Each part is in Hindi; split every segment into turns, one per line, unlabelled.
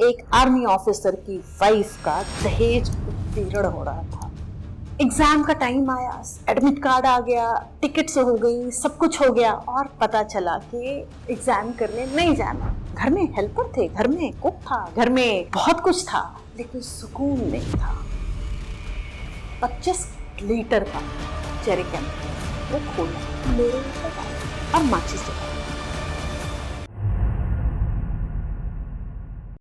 एक आर्मी ऑफिसर की वाइफ का दहेज उत्पीड़न हो रहा था। एग्जाम का टाइम आया, एडमिट कार्ड आ गया, टिकट्स हो गई, सब कुछ हो गया और पता चला कि एग्जाम करने नहीं जाना। घर में हेल्पर थे, घर में कुक था, घर में बहुत कुछ था, लेकिन सुकून नहीं था। 25 लीटर का चेरी कैन वो खोला, मेरे ऊपर डाला और माचिस जला।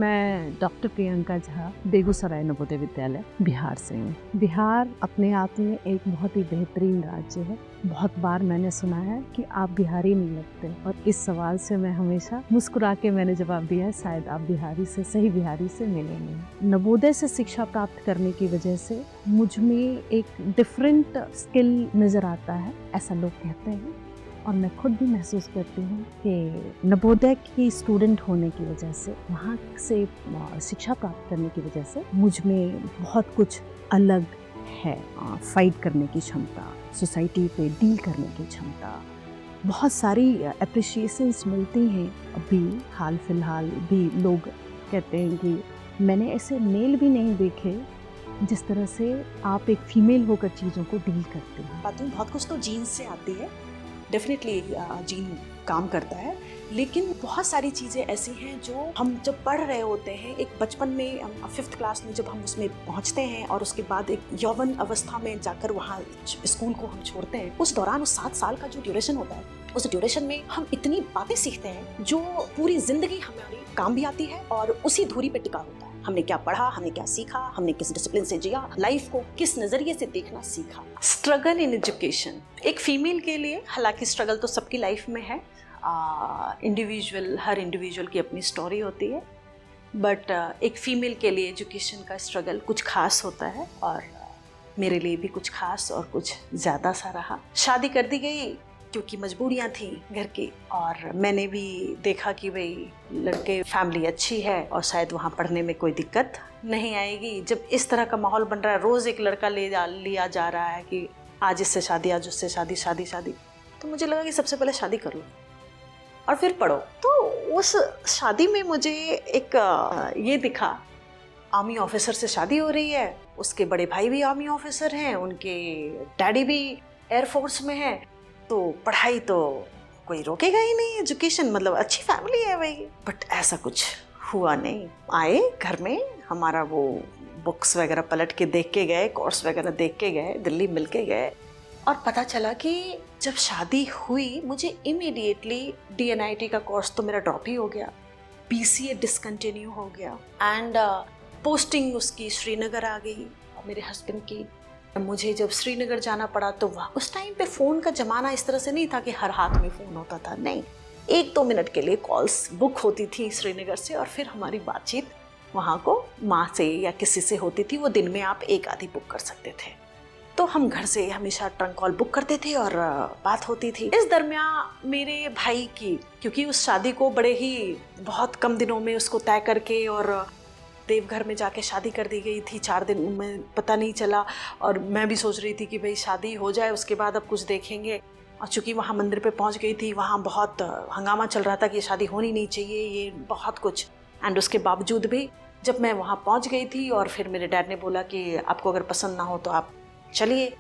मैं डॉक्टर प्रियंका झा, बेगूसराय नवोदय विद्यालय बिहार से हूँ। बिहार अपने आप में एक बहुत ही बेहतरीन राज्य है। बहुत बार मैंने सुना है कि आप बिहारी नहीं लगते, और इस सवाल से मैं हमेशा मुस्कुरा के मैंने जवाब दिया है, शायद आप बिहारी से, सही बिहारी से मिले नहीं। नवोदय से शिक्षा प्राप्त करने की वजह से मुझ में एक डिफरेंट स्किल नज़र आता है, ऐसा लोग कहते हैं, और मैं खुद भी महसूस करती हूँ कि नवोदय की स्टूडेंट होने की वजह से, वहाँ से शिक्षा प्राप्त करने की वजह से मुझ में बहुत कुछ अलग है। फाइट करने की क्षमता, सोसाइटी पे डील करने की क्षमता, बहुत सारी अप्रिशिएशंस मिलती हैं। अभी हाल फिलहाल भी लोग कहते हैं कि मैंने ऐसे मेल भी नहीं देखे जिस तरह से आप एक फीमेल होकर चीज़ों को डील करते हैं।
बात बहुत कुछ तो जीन से आती है, डेफिनेटली जीन काम करता है, लेकिन बहुत सारी चीज़ें ऐसी हैं जो हम जब पढ़ रहे होते हैं, एक बचपन में 5th क्लास में जब हम उसमें पहुंचते हैं और उसके बाद एक यौवन अवस्था में जाकर वहाँ स्कूल को हम छोड़ते हैं, उस दौरान उस 7 साल का जो ड्यूरेशन होता है, उस ड्यूरेशन में हम इतनी बातें सीखते हैं जो पूरी जिंदगी हमारी काम भी आती है और उसी धुरी पे टिका होता है। हमने क्या पढ़ा, हमने क्या सीखा, हमने किस डिसिप्लिन से जिया, लाइफ को किस नजरिए से देखना सीखा। स्ट्रगल इन एजुकेशन एक फीमेल के लिए, हालांकि स्ट्रगल तो सबकी लाइफ में है, हर इंडिविजुअल की अपनी स्टोरी होती है, बट एक फीमेल के लिए एजुकेशन का स्ट्रगल कुछ खास होता है, और मेरे लिए भी कुछ खास और कुछ ज़्यादा सा रहा। शादी कर दी गई क्योंकि मजबूरियां थी घर की, और मैंने भी देखा कि भाई लड़के फैमिली अच्छी है और शायद वहाँ पढ़ने में कोई दिक्कत नहीं आएगी। जब इस तरह का माहौल बन रहा है, रोज़ एक लड़का लिया जा रहा है कि आज इससे शादी, आज उससे शादी, शादी शादी, तो मुझे लगा कि सबसे पहले शादी कर लो और फिर पढ़ो। तो उस शादी में मुझे एक ये दिखा, आर्मी ऑफिसर से शादी हो रही है, उसके बड़े भाई भी आर्मी ऑफिसर हैं, उनके डैडी भी एयरफोर्स में है, तो पढ़ाई तो कोई रोकेगा ही नहीं, एजुकेशन मतलब अच्छी फैमिली है भाई। बट ऐसा कुछ हुआ नहीं। आए घर में, हमारा वो बुक्स वगैरह पलट के देख के गए, कोर्स वगैरह देख के गए, दिल्ली मिल के गए, और पता चला कि जब शादी हुई मुझे इमीडिएटली DNIT का कोर्स तो मेरा ड्रॉप ही हो गया, BCA डिसकंटिन्यू हो गया, एंड पोस्टिंग उसकी श्रीनगर आ गई मेरे हस्बैंड की। मुझे जब श्रीनगर जाना पड़ा तो वहाँ उस टाइम पे फ़ोन का ज़माना इस तरह से नहीं था कि हर हाथ में फ़ोन होता था, नहीं, 1-2 मिनट के लिए कॉल्स बुक होती थी श्रीनगर से, और फिर हमारी बातचीत वहाँ को माँ से या किसी से होती थी। वो दिन में आप एक आधी बुक कर सकते थे, तो हम घर से हमेशा ट्रंक कॉल बुक करते थे और बात होती थी। इस दरमियान मेरे भाई की, क्योंकि उस शादी को बड़े ही बहुत कम दिनों में उसको तय करके और देवघर में जाके शादी कर दी गई थी, 4 दिन में पता नहीं चला, और मैं भी सोच रही थी कि भाई शादी हो जाए उसके बाद अब कुछ देखेंगे। और चूँकि वहाँ मंदिर पे पहुँच गई थी, वहाँ बहुत हंगामा चल रहा था कि ये शादी होनी नहीं चाहिए, ये बहुत कुछ, एंड उसके बावजूद भी जब मैं वहाँ पहुँच गई थी और फिर मेरे डैड ने बोला कि आपको अगर पसंद ना हो तो आप चलिए,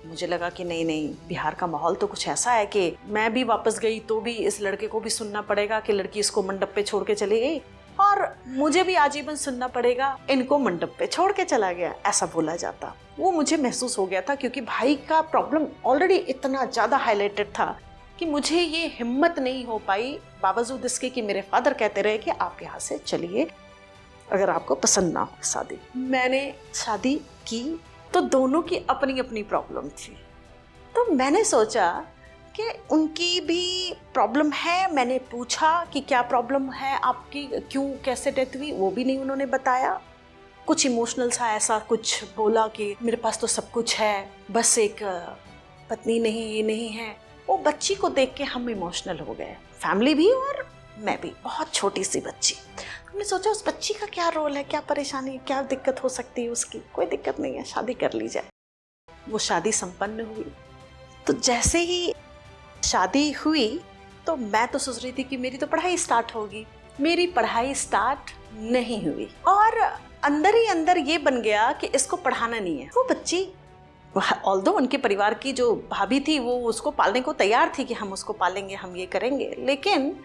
मुझे लगा कि नहीं, बिहार का माहौल तो कुछ ऐसा है कि मैं भी वापस गई तो भी इस लड़के को भी सुनना पड़ेगा कि लड़की इसको मंडप पे छोड़ के चली गई, और मुझे भी आजीवन सुनना पड़ेगा इनको मंडप पे छोड़ के चला गया, ऐसा बोला जाता। वो मुझे महसूस हो गया था, क्योंकि भाई का प्रॉब्लम ऑलरेडी इतना ज़्यादा हाईलाइटेड था कि मुझे ये हिम्मत नहीं हो पाई, बावजूद इसके कि मेरे फादर कहते रहे कि आप यहाँ से चलिए अगर आपको पसंद ना हो शादी। मैंने शादी की तो दोनों की अपनी अपनी प्रॉब्लम थी, तो मैंने सोचा कि उनकी भी प्रॉब्लम है। मैंने पूछा कि क्या प्रॉब्लम है आपकी, क्यों, कैसे डेथ हुई, वो भी नहीं उन्होंने बताया। कुछ इमोशनल सा ऐसा कुछ बोला कि मेरे पास तो सब कुछ है, बस एक पत्नी नहीं, ये नहीं है। वो बच्ची को देख के हम इमोशनल हो गए, फैमिली भी और मैं भी, बहुत छोटी सी बच्ची। हमने सोचा उस बच्ची का क्या रोल है, क्या परेशानी, क्या दिक्कत हो सकती है उसकी, कोई दिक्कत नहीं है, शादी कर ली जाए। वो शादी संपन्न हुई, तो जैसे ही शादी हुई तो मैं तो सोच रही थी कि मेरी तो पढ़ाई स्टार्ट होगी, मेरी पढ़ाई स्टार्ट नहीं हुई और अंदर ही अंदर ये बन गया कि इसको पढ़ाना नहीं है। वो बच्ची, ऑल्दो उनके परिवार की जो भाभी थी वो उसको पालने को तैयार थी कि हम उसको पालेंगे, हम ये करेंगे, लेकिन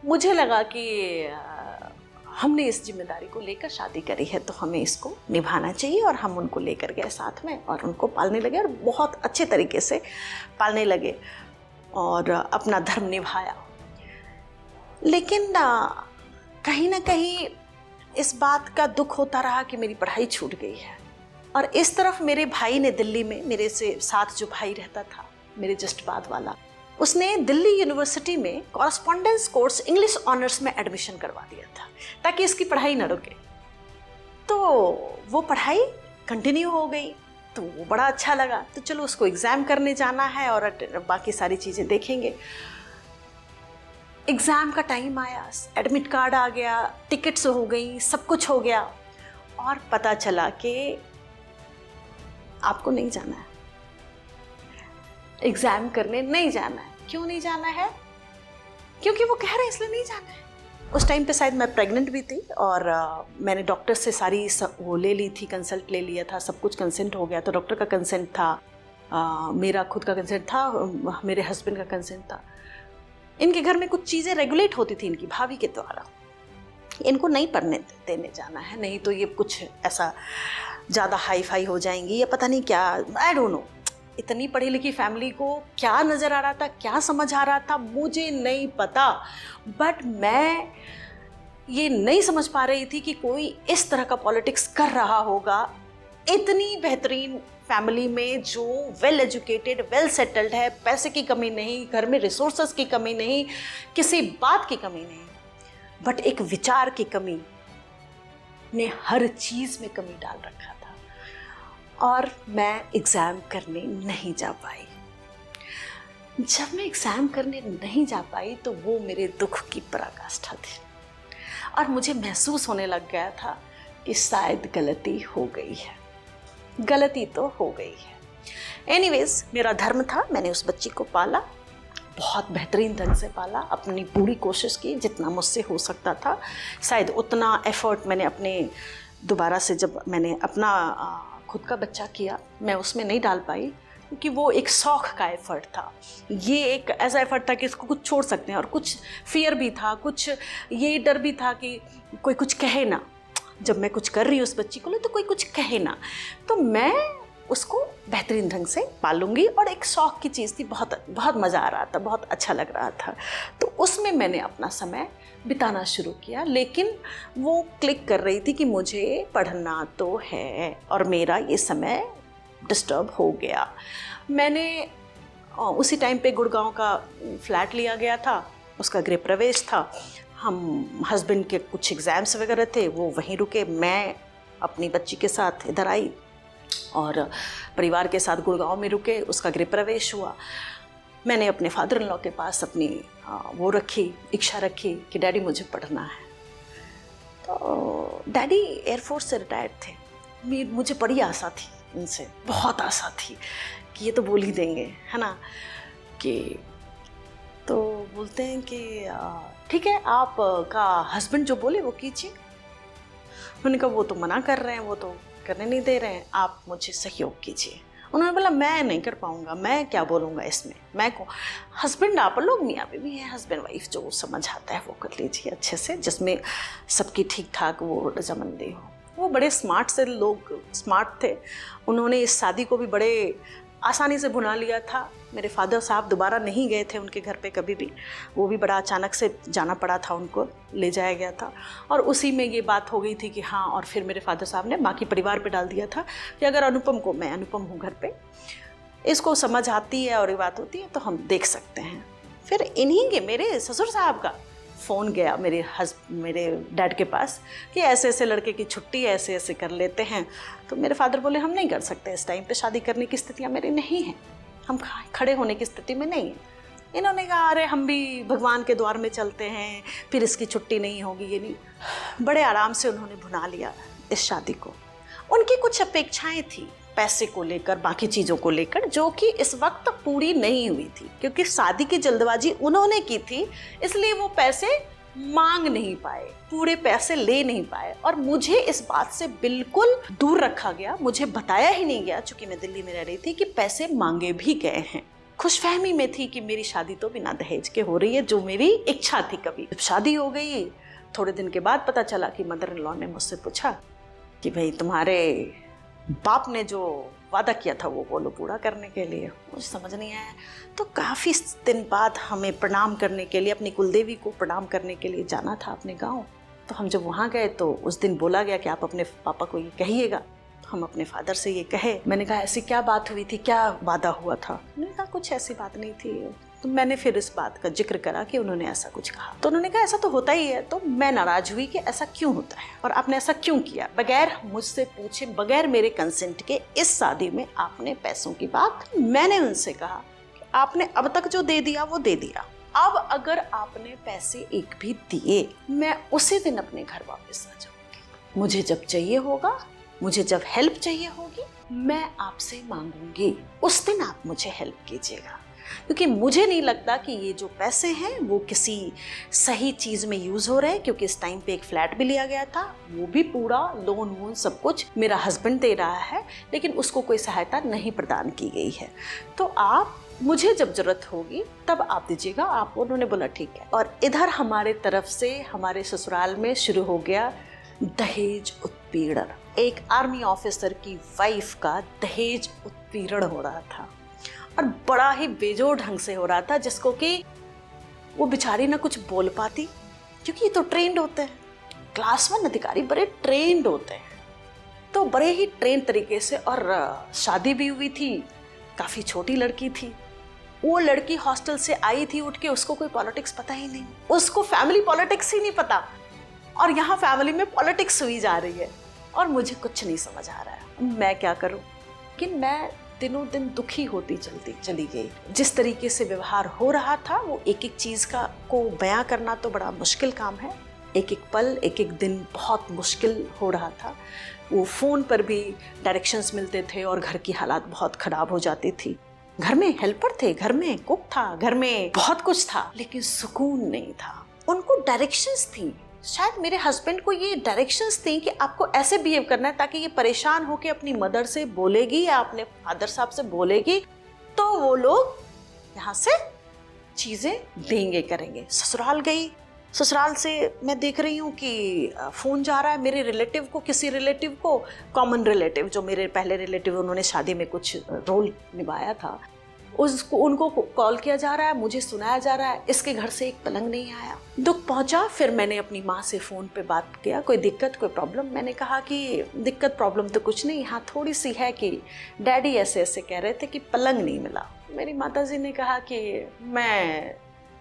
मुझे लगा कि हमने इस जिम्मेदारी को लेकर शादी करी है तो हमें इसको निभाना चाहिए, और हम उनको लेकर गए साथ में और उनको पालने लगे और बहुत अच्छे तरीके से पालने लगे और अपना धर्म निभाया। लेकिन कहीं ना कहीं इस बात का दुख होता रहा कि मेरी पढ़ाई छूट गई है। और इस तरफ मेरे भाई ने दिल्ली में, मेरे से साथ जो भाई रहता था मेरे जस्ट बाद वाला, उसने दिल्ली यूनिवर्सिटी में कॉरेस्पॉन्डेंस कोर्स इंग्लिश ऑनर्स में एडमिशन करवा दिया था ताकि इसकी पढ़ाई न रुके। तो वो पढ़ाई कंटिन्यू हो गई तो वो बड़ा अच्छा लगा। तो चलो उसको एग्ज़ाम करने जाना है और बाकी सारी चीज़ें देखेंगे। एग्ज़ाम का टाइम आया, एडमिट कार्ड आ गया, टिकट्स हो गई, सब कुछ हो गया और पता चला कि आपको नहीं जाना है, एग्ज़ाम करने नहीं जाना है। क्यों नहीं जाना है? क्योंकि वो कह रहे हैं इसलिए नहीं जाना है। उस टाइम पे शायद मैं प्रेग्नेंट भी थी और मैंने डॉक्टर से सारी वो ले ली थी, कंसल्ट ले लिया था, सब कुछ कंसेंट हो गया। तो डॉक्टर का कंसेंट था, मेरा खुद का कंसेंट था, मेरे हस्बैंड का कंसेंट था। इनके घर में कुछ चीज़ें रेगुलेट होती थी इनकी भाभी के द्वारा, इनको नहीं पढ़ने देने जाना है, नहीं तो ये कुछ ऐसा ज़्यादा हाई फाई हो जाएंगी या पता नहीं क्या, आई डोंट नो। इतनी पढ़ी लिखी फैमिली को क्या नज़र आ रहा था, क्या समझ आ रहा था, मुझे नहीं पता। बट मैं ये नहीं समझ पा रही थी कि कोई इस तरह का पॉलिटिक्स कर रहा होगा इतनी बेहतरीन फैमिली में, जो वेल एजुकेटेड, वेल सेटल्ड है, पैसे की कमी नहीं, घर में रिसोर्सेस की कमी नहीं, किसी बात की कमी नहीं, बट एक विचार की कमी ने हर चीज़ में कमी डाल रखा था। और मैं एग्ज़ाम करने नहीं जा पाई। जब मैं एग्ज़ाम करने नहीं जा पाई तो वो मेरे दुख की पराकाष्ठा थी और मुझे महसूस होने लग गया था कि शायद गलती हो गई है, गलती तो हो गई है। एनीवेज, मेरा धर्म था, मैंने उस बच्ची को पाला, बहुत बेहतरीन ढंग से पाला, अपनी पूरी कोशिश की जितना मुझसे हो सकता था। शायद उतना एफर्ट मैंने अपने दोबारा से जब मैंने अपना खुद का बच्चा किया, मैं उसमें नहीं डाल पाई क्योंकि वो एक शौक़ का एफ़र्ट था। ये एक ऐसा एफ़र्ट था कि इसको कुछ छोड़ सकते हैं, और कुछ फियर भी था, कुछ ये डर भी था कि कोई कुछ कहे ना, जब मैं कुछ कर रही हूँ उस बच्ची को लिए तो कोई कुछ कहे ना। तो मैं उसको बेहतरीन ढंग से पालूंगी, और एक शौक़ की चीज़ थी, बहुत बहुत मज़ा आ रहा था, बहुत अच्छा लग रहा था। तो उसमें मैंने अपना समय बिताना शुरू किया, लेकिन वो क्लिक कर रही थी कि मुझे पढ़ना तो है और मेरा ये समय डिस्टर्ब हो गया। मैंने उसी टाइम पे गुड़गांव का फ्लैट लिया गया था, उसका गृह प्रवेश था। हम हस्बैंड के कुछ एग्ज़ाम्स वगैरह थे, वो वहीं रुके। मैं अपनी बच्ची के साथ इधर आई और परिवार के साथ गुड़गांव में रुके, उसका गृह प्रवेश हुआ। मैंने अपने फादर इन लॉ के पास अपनी वो रखी, इच्छा रखी कि डैडी मुझे पढ़ना है। तो डैडी एयरफोर्स से रिटायर्ड थे। मुझे बड़ी आशा थी उनसे, बहुत आशा थी कि ये तो बोल ही देंगे, है ना। कि तो बोलते हैं कि ठीक है, आप का हस्बैंड जो बोले वो कीजिए। मैंने कहा वो तो मना कर रहे हैं, वो तो करने नहीं दे रहे हैं, आप मुझे सहयोग कीजिए। उन्होंने बोला मैं नहीं कर पाऊँगा, मैं क्या बोलूँगा इसमें, मैं को हस्बैंड, आप लोग मियाँ बीवी हैं, हस्बैंड वाइफ, जो समझ आता है वो कर लीजिए अच्छे से, जिसमें सबकी ठीक ठाक वो रजामंदी हो। वो बड़े स्मार्ट से लोग, स्मार्ट थे। उन्होंने इस शादी को भी बड़े आसानी से भुना लिया था। मेरे फादर साहब दोबारा नहीं गए थे उनके घर पे कभी भी, वो भी बड़ा अचानक से जाना पड़ा था, उनको ले जाया गया था। और उसी में ये बात हो गई थी कि हाँ, और फिर मेरे फादर साहब ने बाकी परिवार पे डाल दिया था कि अगर अनुपम को, मैं अनुपम हूँ घर पे, इसको समझ आती है और ये बात होती है तो हम देख सकते हैं। फिर इन्हीं के, मेरे ससुर साहब का फ़ोन गया मेरे डैड के पास कि ऐसे ऐसे लड़के की छुट्टी है, ऐसे ऐसे कर लेते हैं। तो मेरे फादर बोले हम नहीं कर सकते, इस टाइम पे शादी करने की स्थितियाँ मेरी नहीं हैं, हम खड़े होने की स्थिति में नहीं हैं। इन्होंने कहा अरे हम भी भगवान के द्वार में चलते हैं, फिर इसकी छुट्टी नहीं होगी, ये नहीं। बड़े आराम से उन्होंने भुना लिया इस शादी को। उनकी कुछ अपेक्षाएं थी पैसे को लेकर, बाकी चीज़ों को लेकर, जो कि इस वक्त पूरी नहीं हुई थी, क्योंकि शादी की जल्दबाजी उन्होंने की थी, इसलिए वो पैसे मांग नहीं पाए, पूरे पैसे ले नहीं पाए और मुझे इस बात से बिल्कुल दूर रखा गया। मुझे बताया ही नहीं गया, चूंकि मैं दिल्ली में रह रही थी, कि पैसे मांगे भी गए हैं। खुशफहमी में थी कि मेरी शादी तो बिना दहेज के हो रही है, जो मेरी इच्छा थी। कभी जब शादी हो गई, थोड़े दिन के बाद पता चला कि मदर इन लॉ ने मुझसे पूछा कि भाई तुम्हारे बाप ने जो वादा किया था वो बोलो पूरा करने के लिए। मुझे समझ नहीं आया। तो काफ़ी दिन बाद हमें प्रणाम करने के लिए, अपनी कुलदेवी को प्रणाम करने के लिए जाना था अपने गांव। तो हम जब वहाँ गए तो उस दिन बोला गया कि आप अपने पापा को ये कहिएगा। हम अपने फादर से ये कहे। मैंने कहा ऐसी क्या बात हुई थी, क्या वादा हुआ था? उन्होंने कहा कुछ ऐसी बात नहीं थी। तो मैंने फिर इस बात का जिक्र करा कि उन्होंने ऐसा कुछ कहा। तो उन्होंने कहा ऐसा तो होता ही है। तो मैं नाराज हुई कि ऐसा क्यों होता है और आपने ऐसा क्यों किया, बगैर मुझसे पूछे, बगैर मेरे कंसेंट के इस शादी में आपने पैसों की बात। मैंने उनसे कहा कि आपने अब तक जो दे दिया वो दे दिया, अब अगर आपने पैसे एक भी दिए, मैं उसी दिन अपने घर वापस आ जाऊंगी। मुझे जब चाहिए होगा, मुझे जब हेल्प चाहिए होगी, मैं आपसे मांगूंगी, उस दिन आप मुझे हेल्प कीजिएगा। क्योंकि मुझे नहीं लगता कि ये जो पैसे हैं वो किसी सही चीज़ में यूज़ हो रहे हैं। क्योंकि इस टाइम पे एक फ्लैट भी लिया गया था, वो भी पूरा लोन वोन सब कुछ मेरा हस्बैंड दे रहा है, लेकिन उसको कोई सहायता नहीं प्रदान की गई है। तो आप मुझे जब जरूरत होगी तब आप दीजिएगा। आप, उन्होंने बोला ठीक है। और इधर हमारे तरफ से, हमारे ससुराल में शुरू हो गया दहेज उत्पीड़न। एक आर्मी ऑफिसर की वाइफ का दहेज उत्पीड़न हो रहा था और बड़ा ही बेजोड़ ढंग से हो रहा था, जिसको कि वो बेचारी ना कुछ बोल पाती, क्योंकि ये तो ट्रेंड होते हैं, क्लास 1 अधिकारी बड़े ट्रेंड होते हैं, तो बड़े ही ट्रेंड तरीके से। और शादी भी हुई थी, काफ़ी छोटी लड़की थी। वो लड़की हॉस्टल से आई थी उठ के, उसको कोई पॉलिटिक्स पता ही नहीं, उसको फैमिली पॉलिटिक्स ही नहीं पता, और यहाँ फैमिली में पॉलिटिक्स हुई जा रही है और मुझे कुछ नहीं समझ आ रहा है मैं क्या करूँ। लेकिन मैं दिनों दिन दुखी होती चली गई। जिस तरीके से व्यवहार हो रहा था, वो एक एक चीज़ को बयां करना तो बड़ा मुश्किल काम है। एक एक पल, एक एक दिन बहुत मुश्किल हो रहा था। वो फ़ोन पर भी डायरेक्शंस मिलते थे और घर की हालात बहुत ख़राब हो जाती थी। घर में हेल्पर थे, घर में कुक था, घर में बहुत कुछ था, लेकिन सुकून नहीं था। उनको डायरेक्शंस थी, शायद मेरे हस्बैंड को ये डायरेक्शंस थी कि आपको ऐसे बिहेव करना है ताकि ये परेशान होकर अपनी मदर से बोलेगी या अपने फादर साहब से बोलेगी तो वो लोग यहाँ से चीज़ें देंगे, करेंगे। ससुराल गई, ससुराल से मैं देख रही हूँ कि फ़ोन जा रहा है मेरे रिलेटिव को, किसी रिलेटिव को, कॉमन रिलेटिव, जो मेरे पहले रिलेटिव, उन्होंने शादी में कुछ रोल निभाया था, उनको कॉल किया जा रहा है, मुझे सुनाया जा रहा है इसके घर से एक पलंग नहीं आया। दुख पहुंचा। फिर मैंने अपनी माँ से फ़ोन पे बात किया, कोई दिक्कत, कोई प्रॉब्लम? मैंने कहा कि दिक्कत प्रॉब्लम तो कुछ नहीं, हाँ थोड़ी सी है कि डैडी ऐसे ऐसे कह रहे थे कि पलंग नहीं मिला। मेरी माताजी ने कहा कि मैं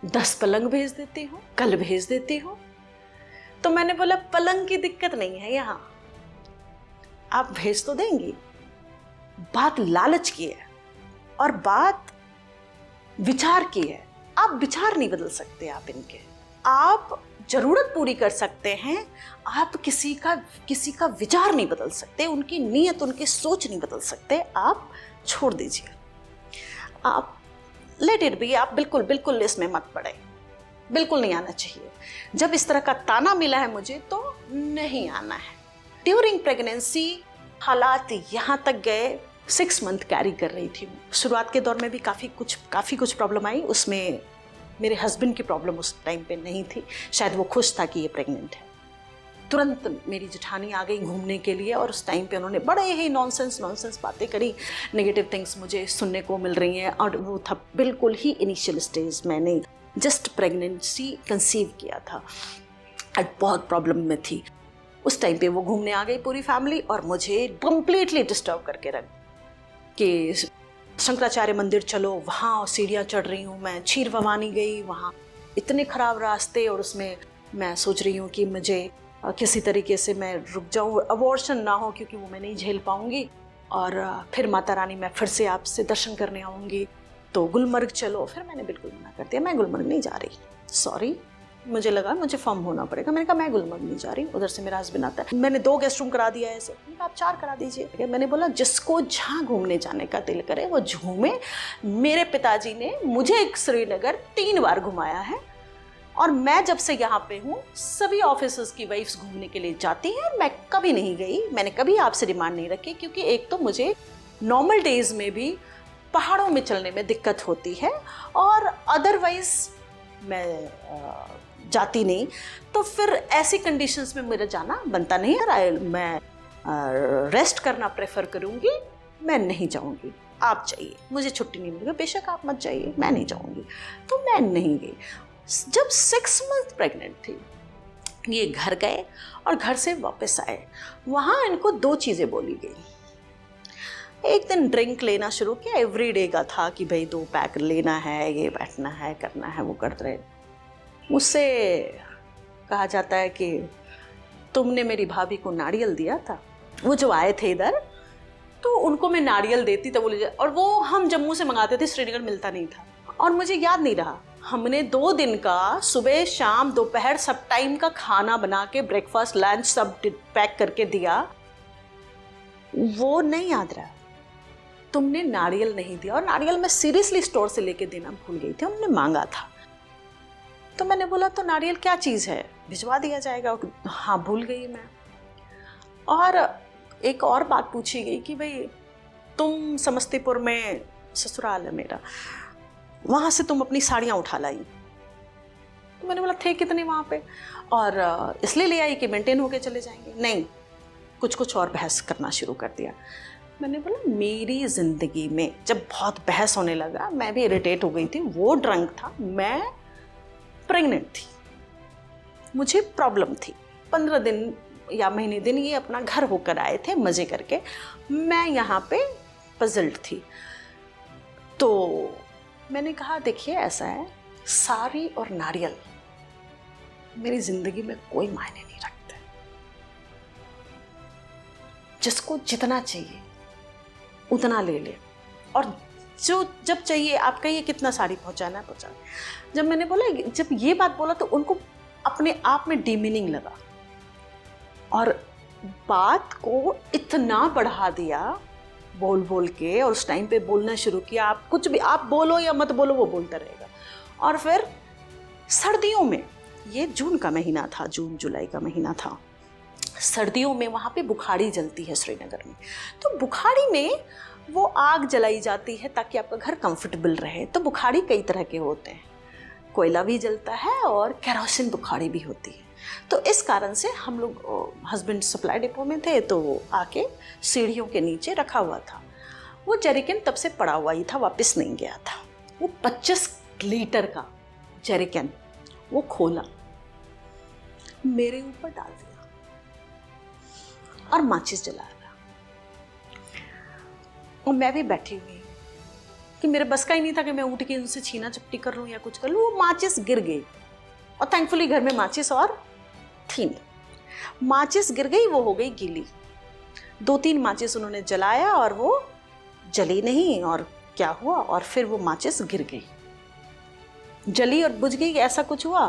10 पलंग भेज देती हूँ, कल भेज देती हूँ। तो मैंने बोला पलंग की दिक्कत नहीं है यहाँ, आप भेज तो देंगी। बात लालच की है और बात विचार की है। आप विचार नहीं बदल सकते, आप जरूरत पूरी कर सकते हैं, आप किसी का विचार नहीं बदल सकते, उनकी नीयत, उनकी सोच नहीं बदल सकते। आप छोड़ दीजिए, आप लेट इट बी। आप बिल्कुल इसमें मत पड़े, बिल्कुल नहीं आना चाहिए। जब इस तरह का ताना मिला है मुझे तो नहीं आना है। ड्यूरिंग प्रेगनेंसी हालात यहाँ तक गए, 6 मंथ कैरी कर रही थी। शुरुआत के दौर में भी काफ़ी कुछ प्रॉब्लम आई। उसमें मेरे हस्बैंड की प्रॉब्लम उस टाइम पे नहीं थी, शायद वो खुश था कि ये प्रेग्नेंट है। तुरंत मेरी जेठानी आ गई घूमने के लिए और उस टाइम पे उन्होंने बड़े ही नॉनसेंस बातें करी, नेगेटिव थिंग्स मुझे सुनने को मिल रही हैं। और वो था बिल्कुल ही इनिशियल स्टेज, मैंने जस्ट प्रेगनेंसी कंसीव किया था, बहुत प्रॉब्लम में थी। उस टाइम पे वो घूमने आ गई पूरी फैमिली और मुझे कम्प्लीटली डिस्टर्ब करके रख कि शंकराचार्य मंदिर चलो, वहाँ सीढ़ियाँ चढ़ रही हूँ मैं, क्षीर भवानी गई, वहाँ इतने ख़राब रास्ते, और उसमें मैं सोच रही हूँ कि मुझे किसी तरीके से मैं रुक जाऊँ, अबॉर्शन ना हो, क्योंकि वो मैं नहीं झेल पाऊँगी। और फिर माता रानी मैं फिर से आपसे दर्शन करने आऊँगी, तो गुलमर्ग चलो। फिर मैंने बिल्कुल मना कर दिया, मैं गुलमर्ग नहीं जा रही, सॉरी। मुझे लगा मुझे फॉर्म होना पड़ेगा, मैंने कहा मैं गुलमर्ग नहीं जा रही। उधर से मेरा हस्बैंड आता है, मैंने 2 गेस्ट रूम करा दिया है ऐसे, मैंने कहा आप 4 करा दीजिए। मैंने बोला जिसको जहाँ घूमने जाने का दिल करे वो घूमे। मेरे पिताजी ने मुझे श्रीनगर 3 बार घुमाया है, और मैं जब से यहाँ पे हूँ सभी ऑफिसर्स की वाइफ्स घूमने के लिए जाती हैं और मैं कभी नहीं गई। मैंने कभी आपसे डिमांड नहीं रखी, क्योंकि एक तो मुझे नॉर्मल डेज में भी पहाड़ों में चलने में दिक्कत होती है और अदरवाइज मैं जाती नहीं। तो फिर ऐसी कंडीशंस में मेरा जाना बनता नहीं है। मैं रेस्ट करना प्रेफर करूँगी, मैं नहीं जाऊँगी। आप जाइए, मुझे छुट्टी नहीं मिलेगी, बेशक आप मत जाइए, मैं नहीं जाऊँगी। तो मैं नहीं गई। जब 6 मंथ प्रेग्नेंट थी, ये घर गए और घर से वापस आए। वहाँ इनको 2 चीज़ें बोली गई। एक दिन ड्रिंक लेना शुरू किया, एवरीडे का था कि भाई 2 पैक लेना है, ये बैठना है, करना है, वो करते रहे। मुझसे कहा जाता है कि तुमने मेरी भाभी को नारियल दिया था। वो जो आए थे इधर, तो उनको मैं नारियल देती, तो बोले, और वो हम जम्मू से मंगाते थे, श्रीनगर मिलता नहीं था। और मुझे याद नहीं रहा, हमने 2 दिन का सुबह शाम दोपहर सब टाइम का खाना बना के ब्रेकफास्ट लंच सब पैक करके दिया, वो नहीं याद रहा। तुमने नारियल नहीं दिया। और नारियल मैं सीरियसली स्टोर से लेके देना भूल गई थी, हमने मांगा था। तो मैंने बोला तो नारियल क्या चीज़ है, भिजवा दिया जाएगा। हाँ, भूल गई मैं। और एक और बात पूछी गई कि भाई तुम समस्तीपुर में ससुराल है मेरा, वहाँ से तुम अपनी साड़ियाँ उठा लाई। तो मैंने बोला थे कितने वहाँ पे, और इसलिए ले आई कि मेंटेन होके चले जाएंगे। नहीं, कुछ और बहस करना शुरू कर दिया। मैंने बोला मेरी ज़िंदगी में जब बहुत बहस होने लगा, मैं भी इरिटेट हो गई थी। वो ड्रंक था, मैं प्रेग्नेंट थी, मुझे प्रॉब्लम थी। 15 दिन या महीने दिन ये अपना घर होकर आए थे मज़े करके, मैं यहाँ पे पजल्ड थी। तो मैंने कहा देखिए ऐसा है, साड़ी और नारियल मेरी ज़िंदगी में कोई मायने नहीं रखते। जिसको जितना चाहिए उतना ले ले, और जो जब चाहिए आप कहिए कितना साड़ी पहुँचाना है पहुँचाना। जब मैंने बोला, जब ये बात बोला तो उनको अपने आप में डीमीनिंग लगा और बात को इतना बढ़ा दिया बोल बोल के, और उस टाइम पे बोलना शुरू किया, आप कुछ भी आप बोलो या मत बोलो वो बोलता रहेगा। और फिर सर्दियों में, ये जून का महीना था, जून जुलाई का महीना था, सर्दियों में वहाँ पे बुखाड़ी जलती है श्रीनगर में। तो बुखाड़ी में वो आग जलाई जाती है ताकि आपका घर कंफर्टेबल रहे। तो बुखाड़ी कई तरह के होते हैं, कोयला भी जलता है और केरोसिन बुखाड़ी भी होती है। तो इस कारण से हम लोग, हस्बैंड सप्लाई डिपो में थे, तो वो आके सीढ़ियों के नीचे रखा हुआ था। वो जेरिकन तब से पड़ा हुआ ही था, वापस नहीं गया था। वो 25 लीटर का जेरिकन वो खोला, मेरे ऊपर डाल दिया और माचिस जला रहा। और मैं भी बैठी हुई कि मेरे बस का ही नहीं था कि मैं उठ के उनसे छीना चपटी कर लूँ या कुछ कर लूँ। वो माचिस गिर गई, और थैंकफुली घर में माचिस और थी नहीं। माचिस गिर गई, वो हो गई गीली। 2-3 माचिस उन्होंने जलाया और वो जली नहीं, और क्या हुआ, और फिर वो माचिस गिर गई, जली और बुझ गई, ऐसा कुछ हुआ,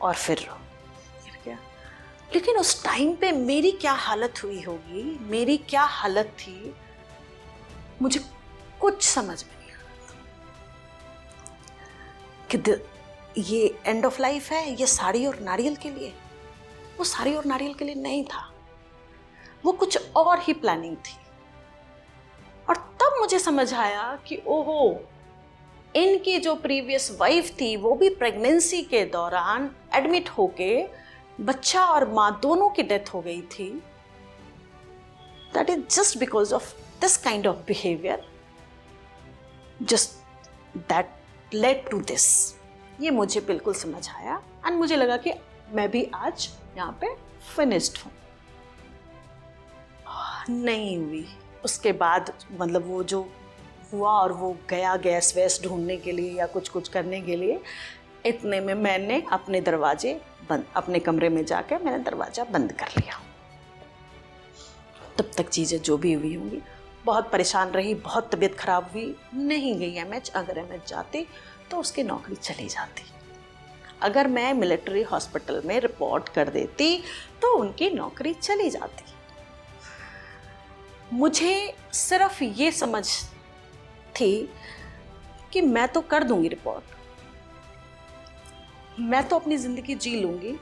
और फिर गिर गया। लेकिन उस टाइम पे मेरी क्या हालत हुई होगी, मेरी क्या हालत थी, मुझे कुछ समझ में नहीं आ रहा कि ये एंड ऑफ लाइफ है, ये साड़ी और नारियल के लिए। वो साड़ी और नारियल के लिए नहीं था, वो कुछ और ही प्लानिंग थी। और तब मुझे समझ आया कि ओहो, इनकी जो प्रीवियस वाइफ थी वो भी प्रेगनेंसी के दौरान एडमिट होके बच्चा और माँ दोनों की डेथ हो गई थी। That is just because of this kind of behaviour, just that led to this. ये मुझे बिल्कुल समझ आया, एंड मुझे लगा कि मैं भी आज यहाँ पे फिनिश्ड हूँ। नहीं हुई उसके बाद, मतलब वो जो हुआ और वो गया गैस वैस ढूंढने के लिए या कुछ करने के लिए, इतने में मैंने अपने दरवाजे बंद, अपने कमरे में जाकर मैंने दरवाज़ा बंद कर लिया। तब तक चीज़ें जो भी हुई होंगी, बहुत परेशान रही, बहुत तबीयत खराब हुई, नहीं गई एमएच। अगर एमएच जाती तो उसकी नौकरी चली जाती। अगर मैं मिलिट्री हॉस्पिटल में रिपोर्ट कर देती तो उनकी नौकरी चली जाती। मुझे सिर्फ ये समझ थी कि मैं तो कर दूंगी रिपोर्ट, मैं तो अपनी ज़िंदगी जी लूँगी,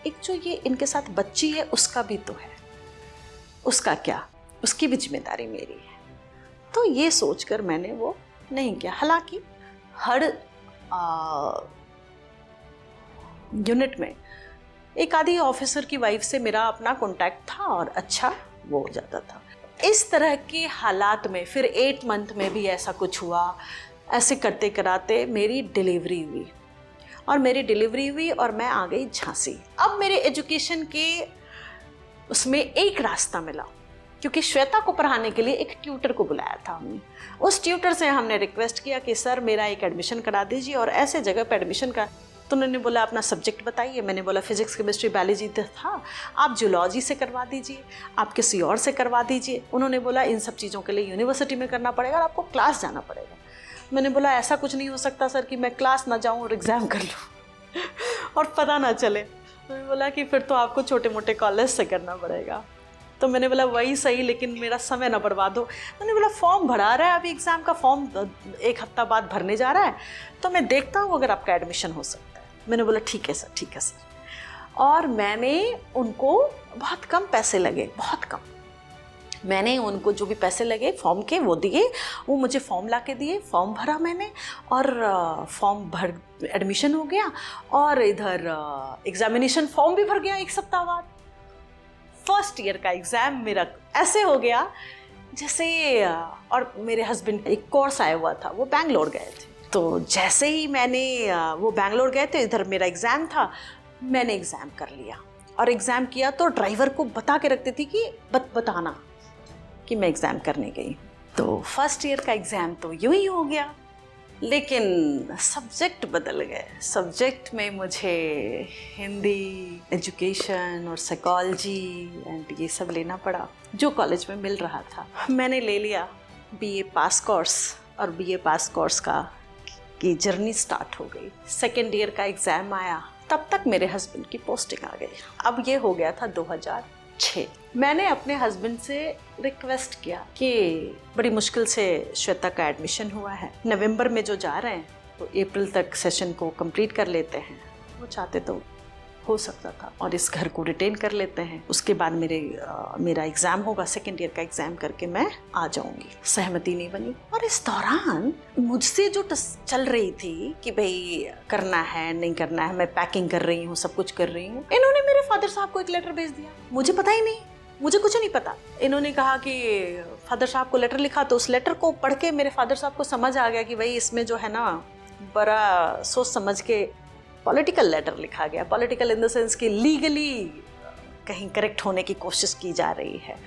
एक जो ये इनके साथ बच्ची है उसका भी तो है, उसका क्या, उसकी भी जिम्मेदारी मेरी है। तो ये सोचकर मैंने वो नहीं किया। हालांकि हर यूनिट में एक आधी ऑफिसर की वाइफ से मेरा अपना कांटेक्ट था और अच्छा वो हो जाता था। इस तरह के हालात में फिर 8 मंथ में भी ऐसा कुछ हुआ। ऐसे करते कराते मेरी डिलीवरी हुई और मैं आ गई झांसी। अब मेरे एजुकेशन के उसमें एक रास्ता मिला, क्योंकि श्वेता को पढ़ाने के लिए एक ट्यूटर को बुलाया था हमने। उस ट्यूटर से हमने रिक्वेस्ट किया कि सर मेरा एक एडमिशन करा दीजिए और ऐसे जगह पे एडमिशन का। तो उन्होंने बोला अपना सब्जेक्ट बताइए। मैंने बोला फिजिक्स केमिस्ट्री बायोलॉजी था, आप जूलॉजी से करवा दीजिए, आप किसी और से करवा दीजिए। उन्होंने बोला इन सब चीज़ों के लिए यूनिवर्सिटी में करना पड़ेगा और आपको क्लास जाना पड़ेगा। मैंने बोला ऐसा कुछ नहीं हो सकता सर कि मैं क्लास ना जाऊँ और एग्ज़ाम कर लूँ और पता ना चले। उन्होंने बोला कि फिर तो आपको छोटे मोटे कॉलेज से करना पड़ेगा। तो मैंने बोला वही सही, लेकिन मेरा समय ना बर्बाद हो। मैंने बोला फॉर्म भरा रहा है, अभी एग्ज़ाम का फॉर्म 1 हफ्ता बाद भरने जा रहा है, तो मैं देखता हूँ अगर आपका एडमिशन हो सकता है। मैंने बोला ठीक है सर। और मैंने उनको बहुत कम पैसे लगे, बहुत कम। मैंने उनको जो भी पैसे लगे फॉर्म के वो दिए, वो मुझे फॉर्म ला के दिए, फॉर्म भरा मैंने और फॉर्म भर एडमिशन हो गया। और इधर एग्जामिनेशन फॉर्म भी भर गया 1 सप्ताह बाद। फर्स्ट ईयर का एग्ज़ाम मेरा ऐसे हो गया जैसे, और मेरे हस्बैंड एक कोर्स आया हुआ था, वो बैंगलोर गए थे। तो जैसे ही मैंने वो बैंगलोर गए थे, इधर मेरा एग्ज़ाम था, मैंने एग्ज़ाम कर लिया। और एग्ज़ाम किया तो ड्राइवर को बता के रखती थी कि बताना कि मैं एग्ज़ाम करने गई। तो फर्स्ट ईयर का एग्ज़ाम तो यूँ ही हो गया, लेकिन सब्जेक्ट बदल गए। सब्जेक्ट में मुझे हिंदी, एजुकेशन और साइकोलॉजी एंड ये सब लेना पड़ा, जो कॉलेज में मिल रहा था। मैंने ले लिया बीए पास कोर्स, और बीए पास कोर्स की जर्नी स्टार्ट हो गई। सेकेंड ईयर का एग्ज़ाम आया, तब तक मेरे हस्बैंड की पोस्टिंग आ गई। अब ये हो गया था 2006। मैंने अपने हस्बैंड से रिक्वेस्ट किया कि बड़ी मुश्किल से श्वेता का एडमिशन हुआ है, नवंबर में जो जा रहे हैं तो अप्रैल तक सेशन को कंप्लीट कर लेते हैं। वो चाहते तो हो सकता था और इस घर को रिटेन कर लेते हैं, उसके बाद मेरा एग्ज़ाम होगा, सेकेंड ईयर का एग्ज़ाम करके मैं आ जाऊंगी। सहमति नहीं बनी। और इस दौरान मुझसे जो चल रही थी कि भाई करना है नहीं करना है, मैं पैकिंग कर रही हूँ, सब कुछ कर रही हूँ, इन्होंने मेरे फादर साहब को एक लेटर भेज दिया। मुझे पता ही नहीं, मुझे कुछ नहीं पता। इन्होंने कहा कि फादर साहब को लेटर लिखा, तो उस लेटर को पढ़ के मेरे फादर साहब को समझ आ गया कि भाई इसमें जो है ना बड़ा सोच समझ के पॉलिटिकल लेटर लिखा गया। पॉलिटिकल इन द सेंस कि लीगली कहीं करेक्ट होने की कोशिश की जा रही है।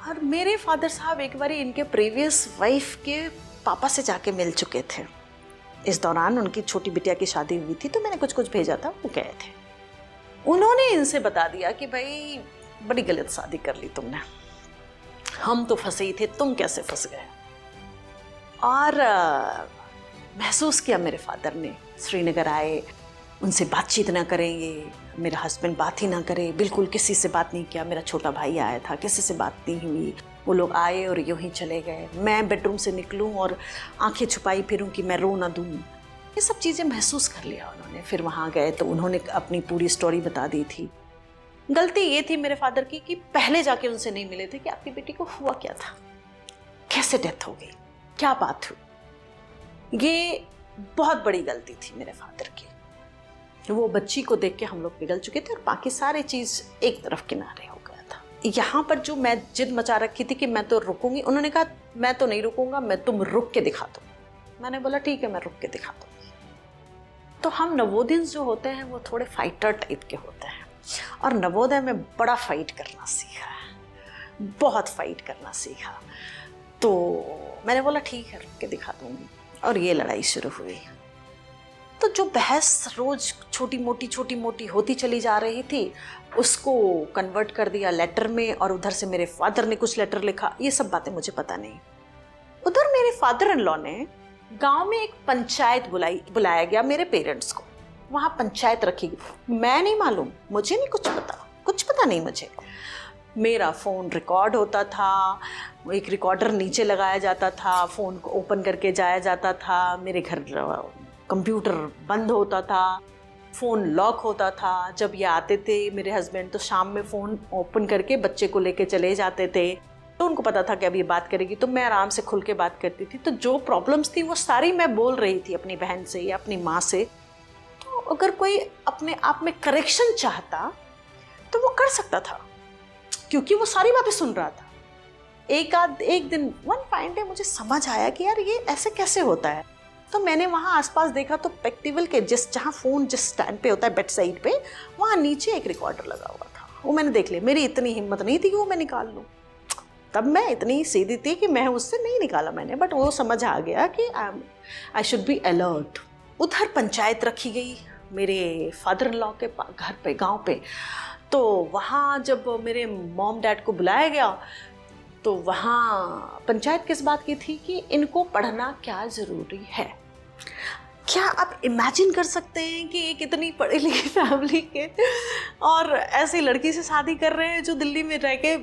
और मेरे फादर साहब एक बार इनके प्रीवियस वाइफ के पापा से जाके मिल चुके थे। इस दौरान उनकी छोटी बिटिया की शादी हुई थी, तो मैंने कुछ कुछ भेजा था, वो गए थे। उन्होंने इनसे बता दिया कि भाई बड़ी गलत शादी कर ली तुमने, हम तो फंसे ही थे, तुम कैसे फंस गए। और महसूस किया मेरे फादर ने, श्रीनगर आए, उनसे बातचीत ना करेंगे, मेरा हस्बैंड बात ही ना करे, बिल्कुल किसी से बात नहीं किया। मेरा छोटा भाई आया था, किसी से बात नहीं हुई। वो लोग आए और यूं ही चले गए। मैं बेडरूम से निकलूं और आंखें छुपाई फिरूं कि मैं रो ना दूं। ये सब चीज़ें महसूस कर लिया उन्होंने। फिर वहाँ गए तो उन्होंने अपनी पूरी स्टोरी बता दी थी। गलती ये थी मेरे फादर की कि पहले जाके उनसे नहीं मिले थे कि आपकी बेटी को हुआ क्या था, कैसे डेथ हो गई, क्या बात हुई। ये बहुत बड़ी गलती थी मेरे फादर की। वो बच्ची को देख के हम लोग पिघल चुके थे और बाकी सारी चीज़ एक तरफ किनारे हो गया था। यहाँ पर जो मैं जिद मचा रखी थी कि मैं तो रुकूंगी, उन्होंने कहा मैं तो नहीं रुकूंगा, मैं तुम रुक के दिखा दो। मैंने बोला ठीक है, मैं रुक के दिखा दूंगी। तो हम नवोदियंस जो होते हैं वो थोड़े फाइटर टाइप के होते हैं, और नवोदय में बड़ा फाइट करना सीखा, बहुत फाइट करना सीखा। तो मैंने बोला ठीक है, रुक के दिखा दूंगी, और ये लड़ाई शुरू हुई। तो जो बहस रोज छोटी मोटी होती चली जा रही थी, उसको कन्वर्ट कर दिया लेटर में, और उधर से मेरे फादर ने कुछ लेटर लिखा। ये सब बातें मुझे पता नहीं। उधर मेरे फादर इन लॉ ने गांव में एक पंचायत बुलाया गया मेरे पेरेंट्स को। वहाँ पंचायत रखी गई। मैं नहीं मालूम, मुझे नहीं कुछ पता नहीं मुझे। मेरा फ़ोन रिकॉर्ड होता था, एक रिकॉर्डर नीचे लगाया जाता था, फ़ोन को ओपन करके जाया जाता था। मेरे घर कंप्यूटर बंद होता था, फ़ोन लॉक होता था। जब ये आते थे मेरे हस्बैंड तो शाम में फ़ोन ओपन करके बच्चे को लेके चले जाते थे, तो उनको पता था कि अब ये बात करेगी तो मैं आराम से खुल के बात करती थी। तो जो प्रॉब्लम्स थी वो सारी मैं बोल रही थी अपनी बहन से या अपनी माँ से। तो अगर कोई अपने आप में करेक्शन चाहता तो वो कर सकता था, क्योंकि वो सारी बातें सुन रहा था। एक दिन वन फाइन डे मुझे समझ आया कि यार ये ऐसे कैसे होता है। तो मैंने वहाँ आसपास देखा तो टेबल के जहाँ फ़ोन जिस स्टैंड पे होता है बेड साइड पे, वहाँ नीचे एक रिकॉर्डर लगा हुआ था। वो मैंने देख लिया। मेरी इतनी हिम्मत नहीं थी कि वो मैं निकाल लूँ, तब मैं इतनी सीधी थी कि मैं उससे नहीं निकाला मैंने, बट वो समझ आ गया कि आई शुड बी अलर्ट। उधर पंचायत रखी गई मेरे फादर इन लॉ के घर पे, गांव पे। तो वहाँ जब मेरे मॉम डैड को बुलाया गया तो वहाँ पंचायत किस बात की थी कि इनको पढ़ना क्या ज़रूरी है। क्या आप इमेजिन कर सकते हैं कि एक इतनी पढ़ी लिखी फैमिली के और ऐसी लड़की से शादी कर रहे हैं जो दिल्ली में रह के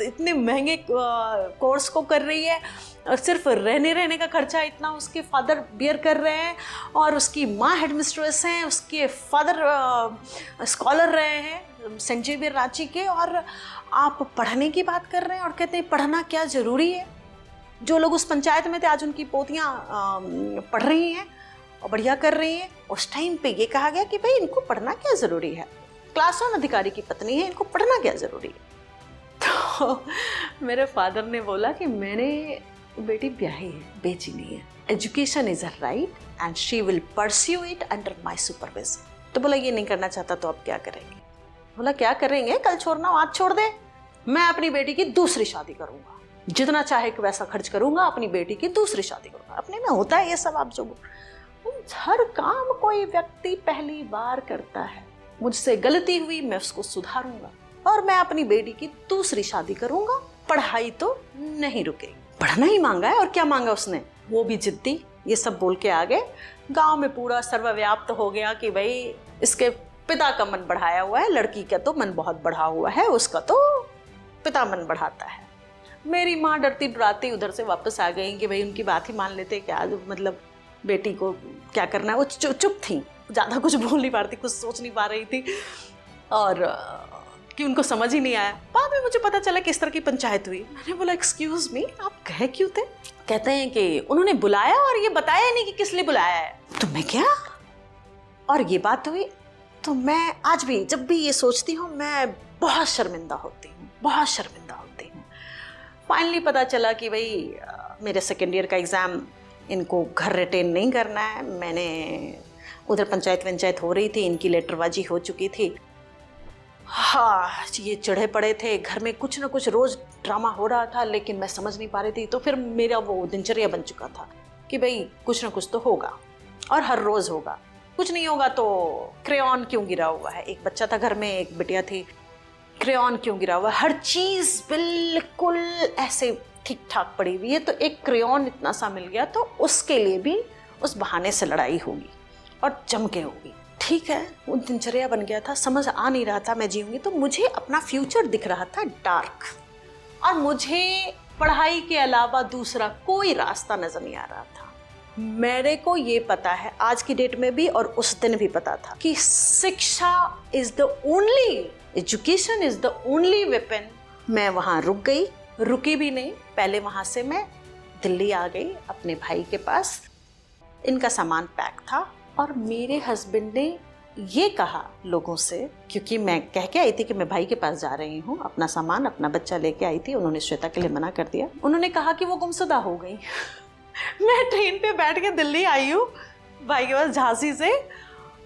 इतने महंगे कोर्स को कर रही है, और सिर्फ रहने का खर्चा इतना उसके फादर बियर कर रहे हैं, और उसकी माँ हेडमिस्ट्रेस हैं, उसके फादर स्कॉलर रहे हैं सेंट जेवियर रांची के, और आप पढ़ने की बात कर रहे हैं और कहते हैं पढ़ना क्या ज़रूरी है। जो लोग उस पंचायत में थे आज उनकी पोतियाँ पढ़ रही हैं और बढ़िया कर रही हैं। उस टाइम पे ये कहा गया कि भाई इनको पढ़ना क्या ज़रूरी है, क्लास 1 अधिकारी की पत्नी है, इनको पढ़ना क्या ज़रूरी है। तो मेरे फादर ने बोला कि मैंने बेटी ब्याही है, बेची नहीं है, education is a right and she will pursue it under my supervision. तो बोला ये नहीं करना चाहता तो अब क्या करेंगे। बोला क्या करेंगे, कल छोड़ना आज छोड़ दे, मैं अपनी बेटी की दूसरी शादी करूँगा, जितना चाहे कि वैसा खर्च करूँगा, अपनी बेटी की दूसरी शादी करूँगा। अपने में होता है ये सब। आप जो हर काम कोई व्यक्ति पहली बार करता है, मुझसे गलती हुई मैं उसको सुधारूंगा और मैं अपनी बेटी की दूसरी शादी करूंगा, पढ़ाई तो नहीं रुकेगी। पढ़ना ही मांगा है और क्या मांगा उसने, वो भी जिद्दी। ये सब बोल के आगे गांव में पूरा सर्वव्याप्त हो गया कि भाई इसके पिता का मन बढ़ाया हुआ है, लड़की का तो मन बहुत बढ़ा हुआ है, उसका तो पिता मन बढ़ाता है। मेरी माँ डरती डराती उधर से वापस आ गई कि भाई उनकी बात ही मान लेते क्या, मतलब बेटी को क्या करना है। वो चुप थी, ज़्यादा कुछ बोल नहीं पा रही थी, कुछ सोच नहीं पा रही थी, और कि उनको समझ ही नहीं आया। बाद में मुझे पता चला कि इस तरह की पंचायत हुई। मैंने बोला एक्सक्यूज़ मी, आप गए क्यों थे। कहते हैं कि उन्होंने बुलाया और ये बताया नहीं कि किस लिए बुलाया है। तो मैं क्या, और ये बात हुई। तो मैं आज भी जब भी ये सोचती हूँ मैं बहुत शर्मिंदा होती हूँ, बहुत शर्मिंदा होती हूँ। फाइनली पता चला कि भाई मेरे सेकेंड ईयर का एग्ज़ाम इनको घर रिटेन नहीं करना है। मैंने उधर पंचायत हो रही थी, इनकी लेटरबाजी हो चुकी थी। हाँ, ये चिढ़े पड़े थे, घर में कुछ ना कुछ रोज़ ड्रामा हो रहा था, लेकिन मैं समझ नहीं पा रही थी। तो फिर मेरा वो दिनचर्या बन चुका था कि भाई कुछ ना कुछ तो होगा और हर रोज़ होगा, कुछ नहीं होगा तो क्रेयॉन क्यों गिरा हुआ है। एक बच्चा था घर में, एक बिटिया थी, क्रेयॉन क्यों गिरा हुआ है, हर चीज़ बिल्कुल ऐसे ठीक ठाक पड़ी हुई है, तो एक क्रेयॉन इतना सा मिल गया तो उसके लिए भी उस बहाने से लड़ाई होगी और जम के होगी। ठीक है, वो दिनचर्या बन गया था, समझ आ नहीं रहा था मैं जीऊंगी तो। मुझे अपना फ्यूचर दिख रहा था डार्क, और मुझे पढ़ाई के अलावा दूसरा कोई रास्ता नजर नहीं आ रहा था। मेरे को ये पता है आज की डेट में भी, और उस दिन भी पता था कि शिक्षा is the only, education is the only weapon. मैं वहाँ रुक गई, रुकी भी नहीं, पहले वहाँ से मैं दिल्ली आ गई अपने भाई के पास। इनका सामान पैक था और मेरे हस्बैंड ने ये कहा लोगों से, क्योंकि मैं कह के आई थी कि मैं भाई के पास जा रही हूँ, अपना सामान अपना बच्चा लेके आई थी। उन्होंने श्वेता के लिए मना कर दिया। उन्होंने कहा कि वो गुमशुदा हो गई। मैं ट्रेन पे बैठ के दिल्ली आई हूँ भाई के पास झांसी से,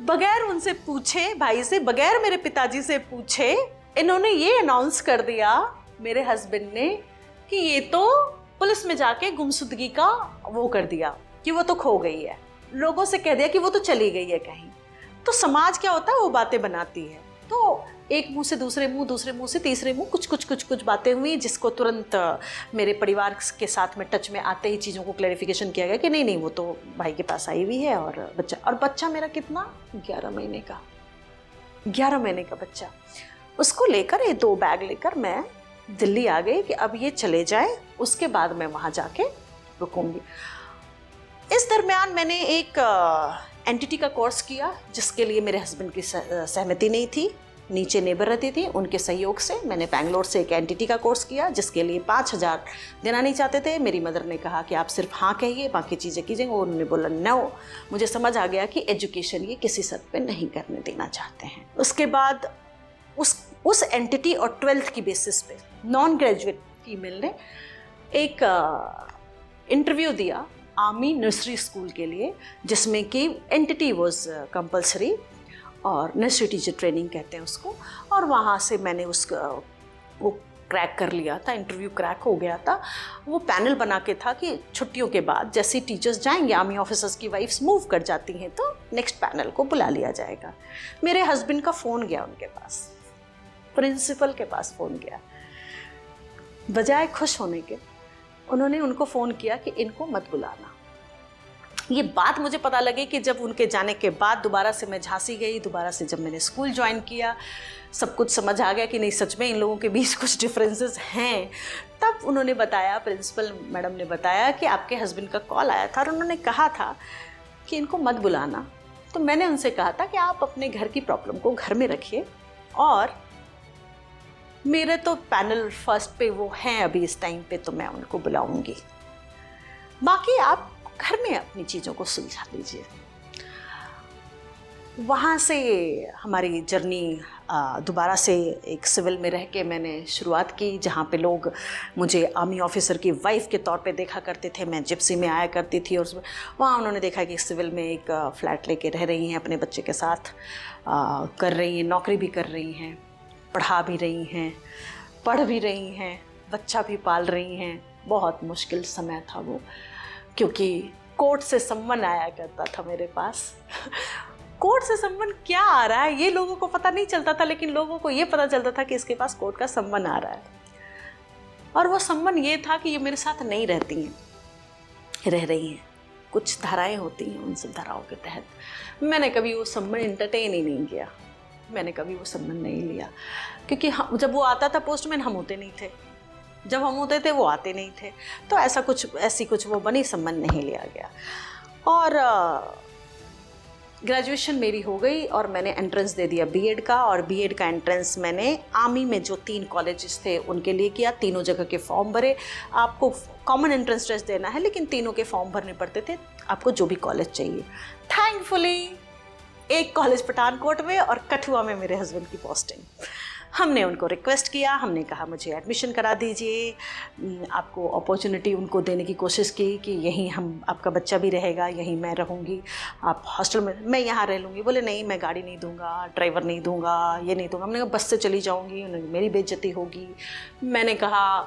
बगैर उनसे पूछे, भाई से बगैर मेरे पिताजी से पूछे इन्होंने ये अनाउंस कर दिया मेरे हस्बैंड ने कि ये तो पुलिस में जाके गुमशुदगी का वो कर दिया कि वो तो खो गई है, लोगों से कह दिया कि वो तो चली गई है कहीं। तो समाज क्या होता है, वो बातें बनाती है। तो एक मुंह से दूसरे मुंह, दूसरे मुंह से तीसरे मुंह, कुछ बातें हुई, जिसको तुरंत मेरे परिवार के साथ में टच में आते ही चीज़ों को क्लैरिफिकेशन किया गया कि नहीं वो तो भाई के पास आई हुई है। और बच्चा मेरा कितना, 11 महीने का, 11 महीने का बच्चा। उसको लेकर ये 2 बैग लेकर मैं दिल्ली आ गई कि अब ये चले जाए, उसके बाद मैं वहाँ जाके रुकूंगी। इस दरमियान मैंने एक एंटिटी का कोर्स किया जिसके लिए मेरे हस्बैंड की सहमति नहीं थी। नीचे नेबर रहती थी, उनके सहयोग से मैंने बैंगलोर से एक एंटिटी का कोर्स किया जिसके लिए 5,000 देना नहीं चाहते थे। मेरी मदर ने कहा कि आप सिर्फ हाँ कहिए, बाकी चीज़ें कीजिएगा। उन्होंने बोला नो। मुझे समझ आ गया कि एजुकेशन ये किसी शर्त पे नहीं करने देना चाहते हैं। उसके बाद उस एंटिटी और 12th की बेसिस पे नॉन ग्रेजुएट फीमेल ने एक इंटरव्यू दिया आर्मी नर्सरी स्कूल के लिए, जिसमें कि एंटिटी वाज कंपलसरी और नर्सरी टीचर ट्रेनिंग कहते हैं उसको। और वहाँ से मैंने वो क्रैक कर लिया था, इंटरव्यू क्रैक हो गया था। वो पैनल बना के था कि छुट्टियों के बाद जैसे टीचर्स जाएंगे, आर्मी ऑफिसर्स की वाइफ्स मूव कर जाती हैं, तो नेक्स्ट पैनल को बुला लिया जाएगा। मेरे हस्बैंड का फ़ोन गया उनके पास, प्रिंसिपल के पास फ़ोन गया। बजाय खुश होने के उन्होंने उनको फ़ोन किया कि इनको मत बुलाना। ये बात मुझे पता लगी कि जब उनके जाने के बाद दोबारा से मैं झांसी गई, दोबारा से जब मैंने स्कूल ज्वाइन किया, सब कुछ समझ आ गया कि नहीं सच में इन लोगों के बीच कुछ डिफरेंसेस हैं। तब उन्होंने बताया, प्रिंसिपल मैडम ने बताया कि आपके हस्बैंड का कॉल आया था और उन्होंने कहा था कि इनको मत बुलाना। तो मैंने उनसे कहा था कि आप अपने घर की प्रॉब्लम को घर में रखिए और मेरे तो पैनल फर्स्ट पे वो हैं अभी इस टाइम पे, तो मैं उनको बुलाऊंगी, बाकी आप घर में अपनी चीज़ों को सुलझा लीजिए। वहाँ से हमारी जर्नी दोबारा से एक सिविल में रह के मैंने शुरुआत की, जहाँ पे लोग मुझे आर्मी ऑफिसर की वाइफ के तौर पे देखा करते थे। मैं जिप्सी में आया करती थी और वहाँ उन्होंने देखा कि सिविल में एक फ़्लैट लेके रह रही हैं, अपने बच्चे के साथ कर रही हैं, नौकरी भी कर रही हैं, पढ़ा भी रही हैं, पढ़ भी रही हैं, बच्चा भी पाल रही हैं। बहुत मुश्किल समय था वो, क्योंकि कोर्ट से सम्मन आया करता था मेरे पास। कोर्ट से सम्मन क्या आ रहा है ये लोगों को पता नहीं चलता था, लेकिन लोगों को ये पता चलता था कि इसके पास कोर्ट का सम्मन आ रहा है। और वो सम्मन ये था कि ये मेरे साथ नहीं रहती हैं, रह रही हैं, कुछ धाराएं होती हैं, उन सब धाराओं के तहत मैंने कभी वो सम्मन एंटरटेन ही नहीं किया, मैंने कभी वो सम्मन नहीं लिया। क्योंकि जब वो आता था पोस्टमैन, हम होते नहीं थे, जब हम होते थे वो आते नहीं थे, तो ऐसी कुछ वो बनी सम्मन नहीं लिया गया। और ग्रेजुएशन मेरी हो गई और मैंने एंट्रेंस दे दिया बीएड का। और बीएड का एंट्रेंस मैंने आर्मी में जो 3 कॉलेजेस थे उनके लिए किया। तीनों जगह के फॉर्म भरे। आपको कॉमन एंट्रेंस टेस्ट देना है, लेकिन तीनों के फॉर्म भरने पड़ते थे, आपको जो भी कॉलेज चाहिए। थैंकफुली एक कॉलेज पठानकोट में और कठुआ में मेरे हस्बैंड की पोस्टिंग। हमने उनको रिक्वेस्ट किया, हमने कहा मुझे एडमिशन करा दीजिए, आपको अपॉर्चुनिटी उनको देने की कोशिश की कि यहीं हम, आपका बच्चा भी रहेगा, यहीं मैं रहूँगी, आप हॉस्टल में, मैं यहाँ रह लूँगी। बोले नहीं, मैं गाड़ी नहीं दूँगा, ड्राइवर नहीं दूँगा, ये नहीं दूँगा। हमने कहा बस से चली जाऊँगी, मेरी बेइज्जती होगी। मैंने कहा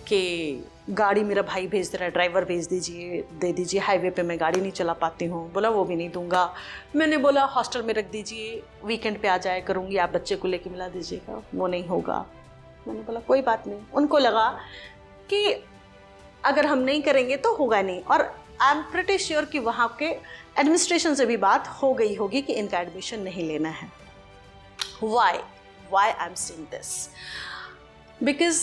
कि गाड़ी मेरा भाई भेज दे रहा है, ड्राइवर भेज दीजिए, दे दीजिए, हाईवे पे मैं गाड़ी नहीं चला पाती हूँ। बोला वो भी नहीं दूंगा। मैंने बोला हॉस्टल में रख दीजिए, वीकेंड पे आ जाया करूँगी, आप बच्चे को लेके मिला दीजिएगा। वो नहीं होगा। मैंने बोला कोई बात नहीं। उनको लगा कि अगर हम नहीं करेंगे तो होगा नहीं, और आई एम प्रिटी श्योर कि वहाँ के एडमिनिस्ट्रेशन से भी बात हो गई होगी कि इनका एडमिशन नहीं लेना है। Why I am saying this because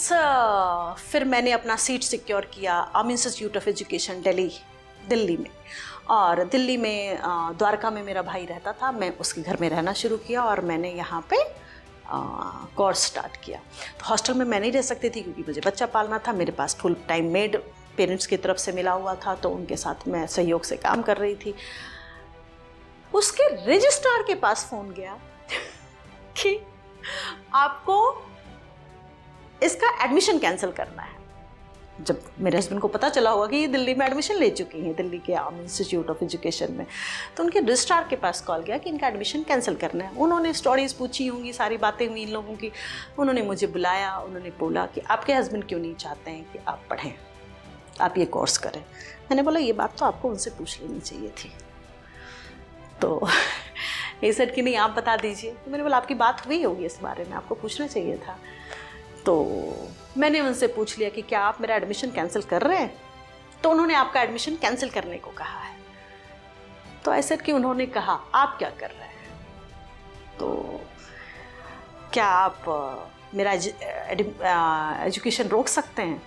फिर मैंने अपना सीट सिक्योर किया Army Institute of Education Delhi में। और दिल्ली में द्वारका में मेरा भाई रहता था, मैं उसके घर में रहना शुरू किया और मैंने यहाँ पे कोर्स स्टार्ट किया। तो हॉस्टल में मैं नहीं रह सकती थी क्योंकि मुझे बच्चा पालना था। मेरे पास फुल टाइम मेड पेरेंट्स की तरफ से मिला हुआ था, तो उनके साथ मैं सहयोग से काम कर रही थी। उसके रजिस्ट्रार के पास फ़ोन गया कि आपको इसका एडमिशन कैंसिल करना है। जब मेरे हस्बैंड को पता चला होगा कि ये दिल्ली में एडमिशन ले चुकी हैं, दिल्ली के आर्मी इंस्टीट्यूट ऑफ एजुकेशन में, तो उनके रजिस्ट्रार के पास कॉल गया कि इनका एडमिशन कैंसिल करना है। उन्होंने स्टोरीज पूछी होंगी, सारी बातें हुई इन लोगों की। उन्होंने मुझे बुलाया, उन्होंने बोला कि आपके हस्बैंड क्यों नहीं चाहते हैं कि आप पढ़ें, आप ये कोर्स करें। मैंने बोला ये बात तो आपको उनसे पूछ लेनी चाहिए थी। तो ये सेड कि नहीं आप बता दीजिए। तो मैंने बोला आपकी बात हुई होगी इस बारे में, आपको पूछना चाहिए था। तो मैंने उनसे पूछ लिया कि क्या आप मेरा एडमिशन कैंसिल कर रहे हैं? तो उन्होंने आपका एडमिशन कैंसिल करने को कहा है। तो ऐसे कि उन्होंने कहा आप क्या कर रहे हैं, तो क्या आप मेरा एजुकेशन रोक सकते हैं?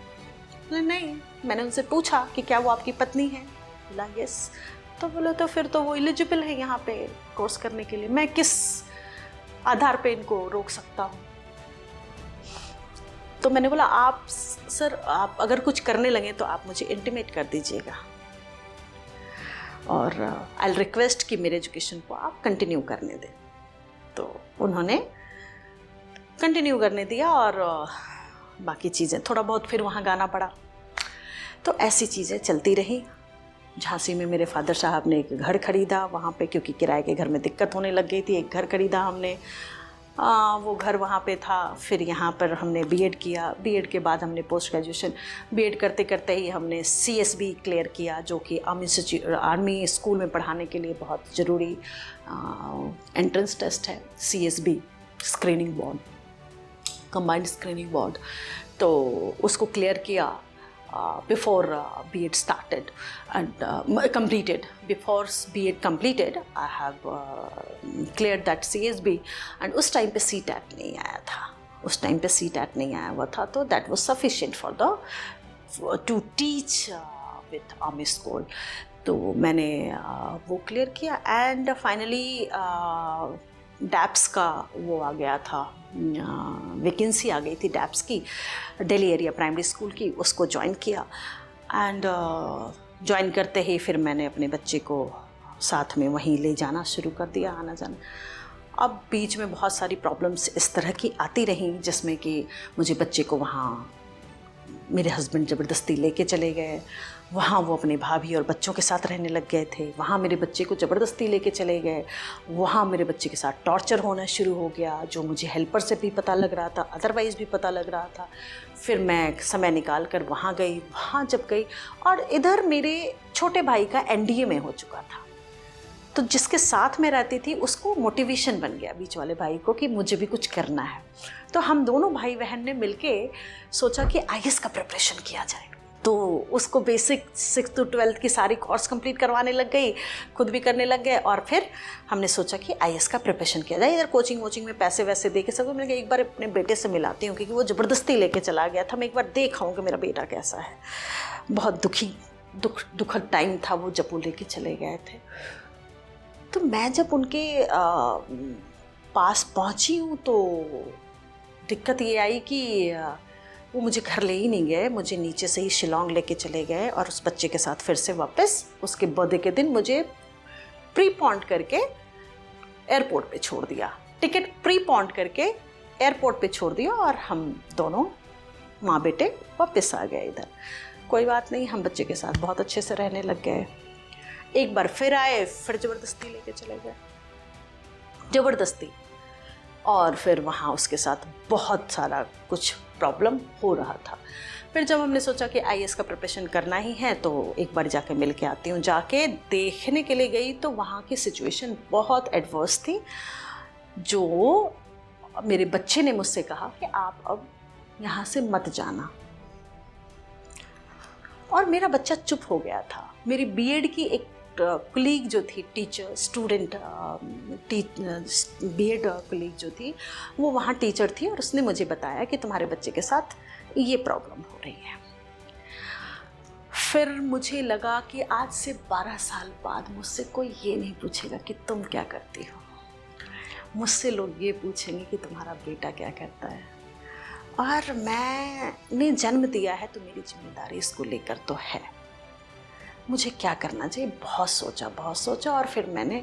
नहीं। मैंने उनसे पूछा कि क्या वो आपकी पत्नी है? बोला यस। तो बोले तो फिर तो वो एलिजिबल है यहाँ पे कोर्स करने के लिए, मैं किस आधार पे इनको रोक सकता हूँ। तो मैंने बोला आप सर आप अगर कुछ करने लगे तो आप मुझे इंटीमेट कर दीजिएगा और आई रिक्वेस्ट कि मेरे एजुकेशन को आप कंटिन्यू करने दें। तो उन्होंने कंटिन्यू करने दिया और बाकी चीज़ें थोड़ा बहुत फिर वहाँ गाना पड़ा। तो ऐसी चीज़ें चलती रही। झांसी में मेरे फादर साहब ने एक घर खरीदा वहाँ पे, क्योंकि किराए के घर में दिक्कत होने लग गई थी। एक घर खरीदा हमने, वो घर वहाँ पे था। फिर यहाँ पर हमने बीएड किया। बीएड के बाद हमने पोस्ट ग्रेजुएशन, बीएड करते करते ही हमने सीएसबी क्लियर किया, जो कि आर्मी स्कूल में पढ़ाने के लिए बहुत ज़रूरी एंट्रेंस टेस्ट है। CSB screening board, combined screening board. तो उसको क्लियर किया before B.Ed started and completed. Before B.Ed completed, I have cleared that CSB. And उस टाइम पे CTET नहीं आया था, उस टाइम पे CTET नहीं आया हुआ था, तो that was sufficient for to teach with Army School. तो मैंने वो क्लियर किया एंड फाइनली डैप्स का वो आ गया था, वैकेंसी आ गई थी डैप्स की, दिल्ली एरिया प्राइमरी स्कूल की। उसको ज्वाइन किया एंड ज्वाइन करते ही फिर मैंने अपने बच्चे को साथ में वहीं ले जाना शुरू कर दिया, आना जाना। अब बीच में बहुत सारी प्रॉब्लम्स इस तरह की आती रहीं, जिसमें कि मुझे बच्चे को वहाँ मेरे हस्बैंड ज़बरदस्ती लेके चले गए। वहाँ वो अपने भाभी और बच्चों के साथ रहने लग गए थे। वहाँ मेरे बच्चे को ज़बरदस्ती लेके चले गए। वहाँ मेरे बच्चे के साथ टॉर्चर होना शुरू हो गया, जो मुझे हेल्पर से भी पता लग रहा था, अदरवाइज़ भी पता लग रहा था। फिर मैं समय निकाल कर वहाँ गई। वहाँ जब गई और इधर मेरे छोटे भाई का एनडीए में हो चुका था, तो जिसके साथ में रहती थी उसको मोटिवेशन बन गया बीच वाले भाई को कि मुझे भी कुछ करना है। तो हम दोनों भाई बहन ने मिलके सोचा कि आईएएस का प्रिपरेशन किया जाए। तो उसको बेसिक 6 to 12 की सारी कोर्स कंप्लीट करवाने लग गई, खुद भी करने लग गए। और फिर हमने सोचा कि आईएएस का प्रिपरेशन किया जाए। इधर कोचिंग वोचिंग में पैसे वैसे दे के सब मैंने कहा एक बार अपने बेटे से मिलाती हूँ, क्योंकि वो ज़बरदस्ती लेके चला गया था। मैं एक बार देख आऊँ कि मेरा बेटा कैसा है। बहुत दुखद टाइम था वो जब वो लेके चले गए थे। तो मैं जब उनके पास पहुंची हूँ तो दिक्कत ये आई कि वो मुझे घर ले ही नहीं गए, मुझे नीचे से ही शिलोंग लेके चले गए और उस बच्चे के साथ फिर से वापस उसके बर्थडे के दिन मुझे प्री पॉन्ड करके एयरपोर्ट पे छोड़ दिया। टिकट प्री पॉन्ड करके एयरपोर्ट पे छोड़ दिया और हम दोनों माँ बेटे वापस आ गए इधर। कोई बात नहीं, हम बच्चे के साथ बहुत अच्छे से रहने लग गए। एक बार फिर आए, फिर ज़बरदस्ती लेके चले गए, ज़बरदस्ती। और फिर वहाँ उसके साथ बहुत सारा कुछ प्रॉब्लम हो रहा था। फिर जब हमने सोचा कि आईएएस का प्रिपरेशन करना ही है तो एक बार जाके मिल के आती हूँ। जाके देखने के लिए गई तो वहाँ की सिचुएशन बहुत एडवर्स थी। जो मेरे बच्चे ने मुझसे कहा कि आप अब यहाँ से मत जाना, और मेरा बच्चा चुप हो गया था। मेरी बीएड की एक कलीग जो थी, टीचर स्टूडेंट बीएड कलीग जो थी, वो वहाँ टीचर थी और उसने मुझे बताया कि तुम्हारे बच्चे के साथ ये प्रॉब्लम हो रही है। फिर मुझे लगा कि आज से 12 साल बाद मुझसे कोई ये नहीं पूछेगा कि तुम क्या करती हो, मुझसे लोग ये पूछेंगे कि तुम्हारा बेटा क्या करता है। और मैंने जन्म दिया है तो मेरी जिम्मेदारी इसको लेकर तो है, मुझे क्या करना चाहिए। बहुत सोचा और फिर मैंने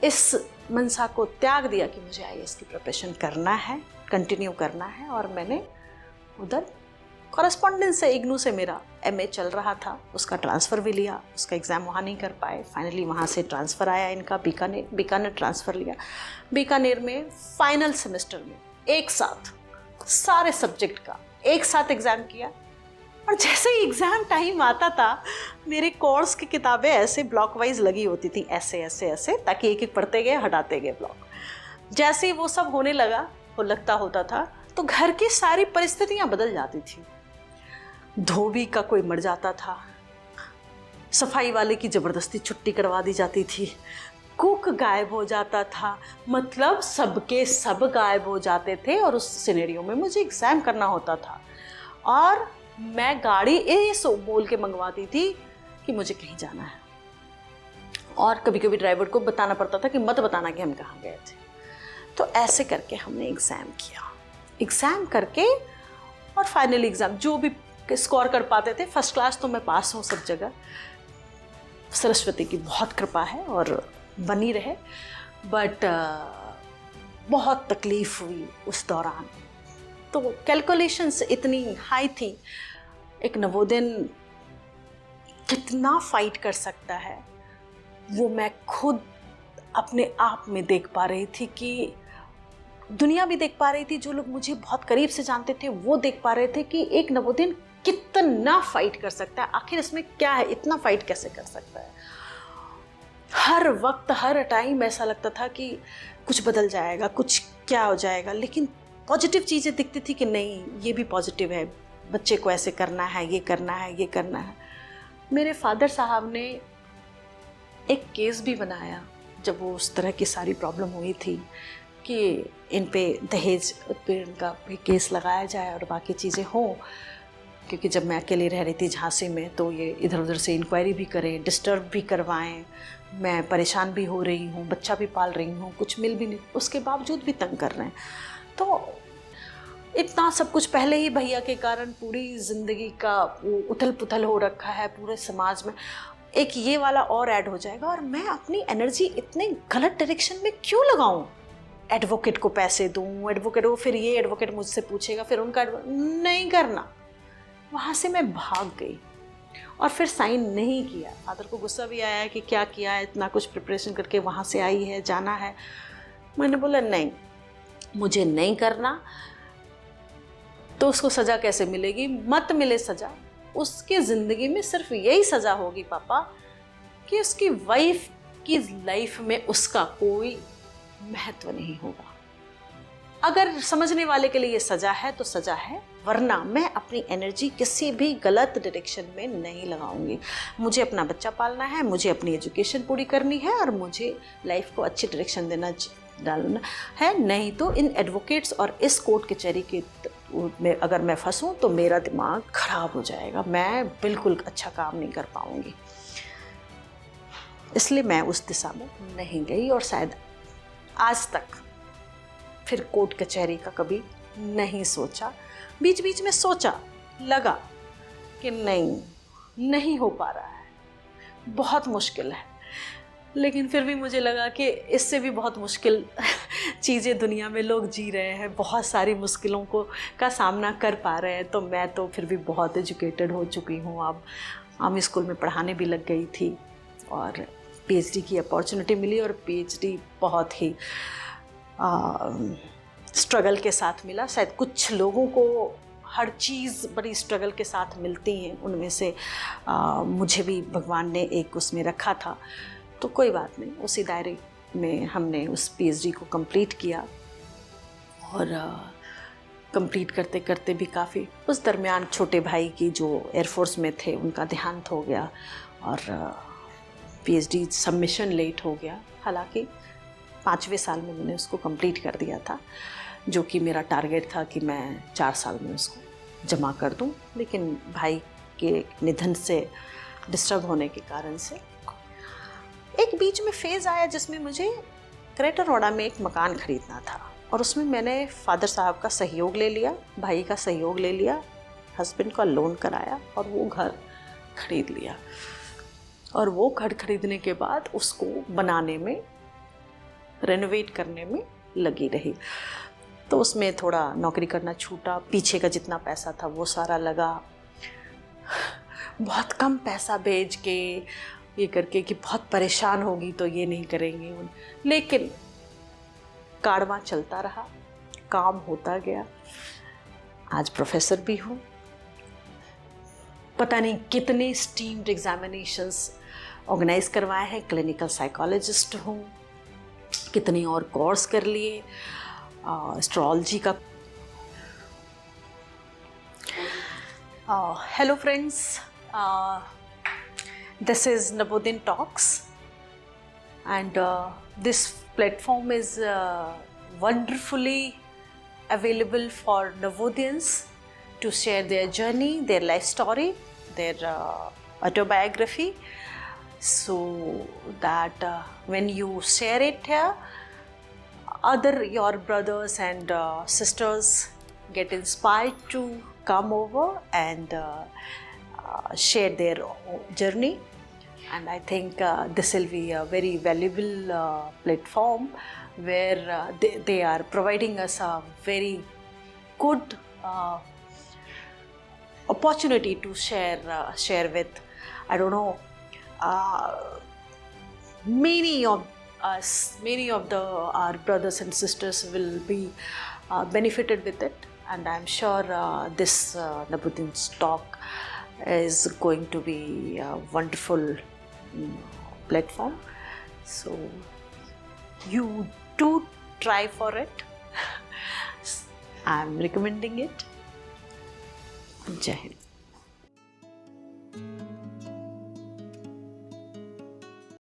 इस मनसा को त्याग दिया कि मुझे आईएएस की प्रिपरेशन करना है, कंटिन्यू करना है। और मैंने उधर कॉरेस्पॉन्डेंस से इग्नू से मेरा एमए चल रहा था, उसका ट्रांसफ़र भी लिया। उसका एग्ज़ाम वहाँ नहीं कर पाए, फाइनली वहाँ से ट्रांसफ़र आया इनका बीकानेर ट्रांसफ़र लिया। बीकानेर में फाइनल सेमेस्टर में एक साथ सारे सब्जेक्ट का एक साथ एग्ज़ाम किया। और जैसे ही एग्ज़ाम टाइम आता था, मेरे कोर्स की किताबें ऐसे ब्लॉक वाइज लगी होती थी, ऐसे ऐसे ऐसे, ताकि एक एक पढ़ते गए, हटाते गए ब्लॉक। जैसे ही वो सब होने लगा, वो लगता होता था, तो घर की सारी परिस्थितियाँ बदल जाती थी। धोबी का कोई मर जाता था, सफाई वाले की ज़बरदस्ती छुट्टी करवा दी जाती थी, कुक गायब हो जाता था, मतलब सबके सब गायब हो जाते थे। और उस सिनेरियो में मुझे एग्ज़ाम करना होता था और मैं गाड़ी ये सो बोल के मंगवाती थी कि मुझे कहीं जाना है, और कभी कभी ड्राइवर को बताना पड़ता था कि मत बताना कि हम कहाँ गए थे। तो ऐसे करके हमने एग्ज़ाम किया, एग्ज़ाम करके और फाइनल एग्ज़ाम जो भी स्कोर कर पाते थे, फर्स्ट क्लास तो मैं पास हूँ सब जगह, सरस्वती की बहुत कृपा है और बनी रहे। बट बहुत तकलीफ़ हुई उस दौरान, तो कैलकुलेशंस इतनी हाई थी। एक नवोदयन कितना फाइट कर सकता है वो मैं खुद अपने आप में देख पा रही थी, कि दुनिया भी देख पा रही थी, जो लोग मुझे बहुत करीब से जानते थे वो देख पा रहे थे कि एक नवोदयन कितना फाइट कर सकता है, आखिर इसमें क्या है, इतना फाइट कैसे कर सकता है। हर वक्त हर टाइम ऐसा लगता था कि कुछ बदल जाएगा, कुछ क्या हो जाएगा, लेकिन पॉजिटिव चीज़ें दिखती थी कि नहीं ये भी पॉजिटिव है, बच्चे को ऐसे करना है, ये करना है, ये करना है। मेरे फादर साहब ने एक केस भी बनाया जब वो उस तरह की सारी प्रॉब्लम हुई थी कि इन पे दहेज पे इनका भी केस लगाया जाए और बाकी चीज़ें हों, क्योंकि जब मैं अकेली रह रही थी झांसी में तो ये इधर उधर से इंक्वायरी भी करें, डिस्टर्ब भी करवाएं, मैं परेशान भी हो रही हूँ, बच्चा भी पाल रही हूँ, कुछ मिल भी नहीं, उसके बावजूद भी तंग कर रहे हैं। तो इतना सब कुछ पहले ही भैया के कारण पूरी ज़िंदगी का उथल पुथल हो रखा है पूरे समाज में, एक ये वाला और ऐड हो जाएगा, और मैं अपनी एनर्जी इतने गलत डायरेक्शन में क्यों लगाऊं? एडवोकेट को पैसे दूं, एडवोकेट को, फिर ये एडवोकेट मुझसे पूछेगा, फिर उनका नहीं करना। वहाँ से मैं भाग गई और फिर साइन नहीं किया। फादर को गुस्सा भी आया कि क्या किया है, इतना कुछ प्रिपरेशन करके वहाँ से आई है, जाना है। मैंने बोला नहीं, मुझे नहीं करना। तो उसको सज़ा कैसे मिलेगी? मत मिले सज़ा, उसकी ज़िंदगी में सिर्फ यही सज़ा होगी पापा कि उसकी वाइफ की लाइफ में उसका कोई महत्व नहीं होगा। अगर समझने वाले के लिए ये सज़ा है तो सज़ा है, वरना मैं अपनी एनर्जी किसी भी गलत डायरेक्शन में नहीं लगाऊंगी। मुझे अपना बच्चा पालना है, मुझे अपनी एजुकेशन पूरी करनी है और मुझे लाइफ को अच्छी डायरेक्शन डालना है। नहीं तो इन एडवोकेट्स और इस कोर्ट कचहरी के में अगर मैं फंसूं तो मेरा दिमाग खराब हो जाएगा, मैं बिल्कुल अच्छा काम नहीं कर पाऊंगी। इसलिए मैं उस दिशा में नहीं गई और शायद आज तक फिर कोर्ट कचहरी का कभी नहीं सोचा। बीच बीच में सोचा, लगा कि नहीं हो पा रहा है, बहुत मुश्किल है, लेकिन फिर भी मुझे लगा कि इससे भी बहुत मुश्किल चीज़ें दुनिया में लोग जी रहे हैं, बहुत सारी मुश्किलों का सामना कर पा रहे हैं। तो मैं तो फिर भी बहुत एजुकेटेड हो चुकी हूँ, अब आर्मी स्कूल में पढ़ाने भी लग गई थी और पीएचडी की अपॉर्चुनिटी मिली, और पीएचडी बहुत ही स्ट्रगल के साथ मिला। शायद कुछ लोगों को हर चीज़ बड़ी स्ट्रगल के साथ मिलती हैं, उनमें से मुझे भी भगवान ने एक उसमें रखा था। तो कोई बात नहीं, उसी दायरे में हमने उस पीएचडी को कंप्लीट किया और कंप्लीट करते करते भी काफ़ी उस दरमियान छोटे भाई की जो एयरफोर्स में थे उनका देहांत हो गया और पीएचडी सबमिशन लेट हो गया। हालांकि 5वें साल में मैंने उसको कंप्लीट कर दिया था, जो कि मेरा टारगेट था कि मैं 4 साल में उसको जमा कर दूं, लेकिन भाई के निधन से डिस्टर्ब होने के कारण से एक बीच में फेज़ आया जिसमें मुझे ग्रेटर नोएडा में एक मकान ख़रीदना था, और उसमें मैंने फादर साहब का सहयोग ले लिया, भाई का सहयोग ले लिया, हस्बैंड का लोन कराया और वो घर खरीद लिया। और वो घर खरीदने के बाद उसको बनाने में, रेनोवेट करने में लगी रही। तो उसमें थोड़ा नौकरी करना छूटा, पीछे का जितना पैसा था वो सारा लगा, बहुत कम पैसा भेज के ये करके कि बहुत परेशान होगी तो ये नहीं करेंगे, लेकिन कारवां चलता रहा, काम होता गया। आज प्रोफेसर भी हूँ, पता नहीं कितने स्टीम्ड एग्जामिनेशंस ऑर्गेनाइज करवाए हैं, क्लिनिकल साइकोलॉजिस्ट हूँ, कितने और कोर्स कर लिए, एस्ट्रोलॉजी का। Hello friends, this is Navodin Talks, and this platform is wonderfully available for Navodiyans to share their journey, their life story, their autobiography, so that when you share it here, other your brothers and sisters get inspired to come over and share their journey. And I think this will be a very valuable platform where they are providing us a very good opportunity to share with, I don't know, many of us, many of our brothers and sisters will be benefited with it. And I'm sure this Nabuddin's talk is going to be a wonderful platform. So you do try for it. I'm recommending it. Jai Hind.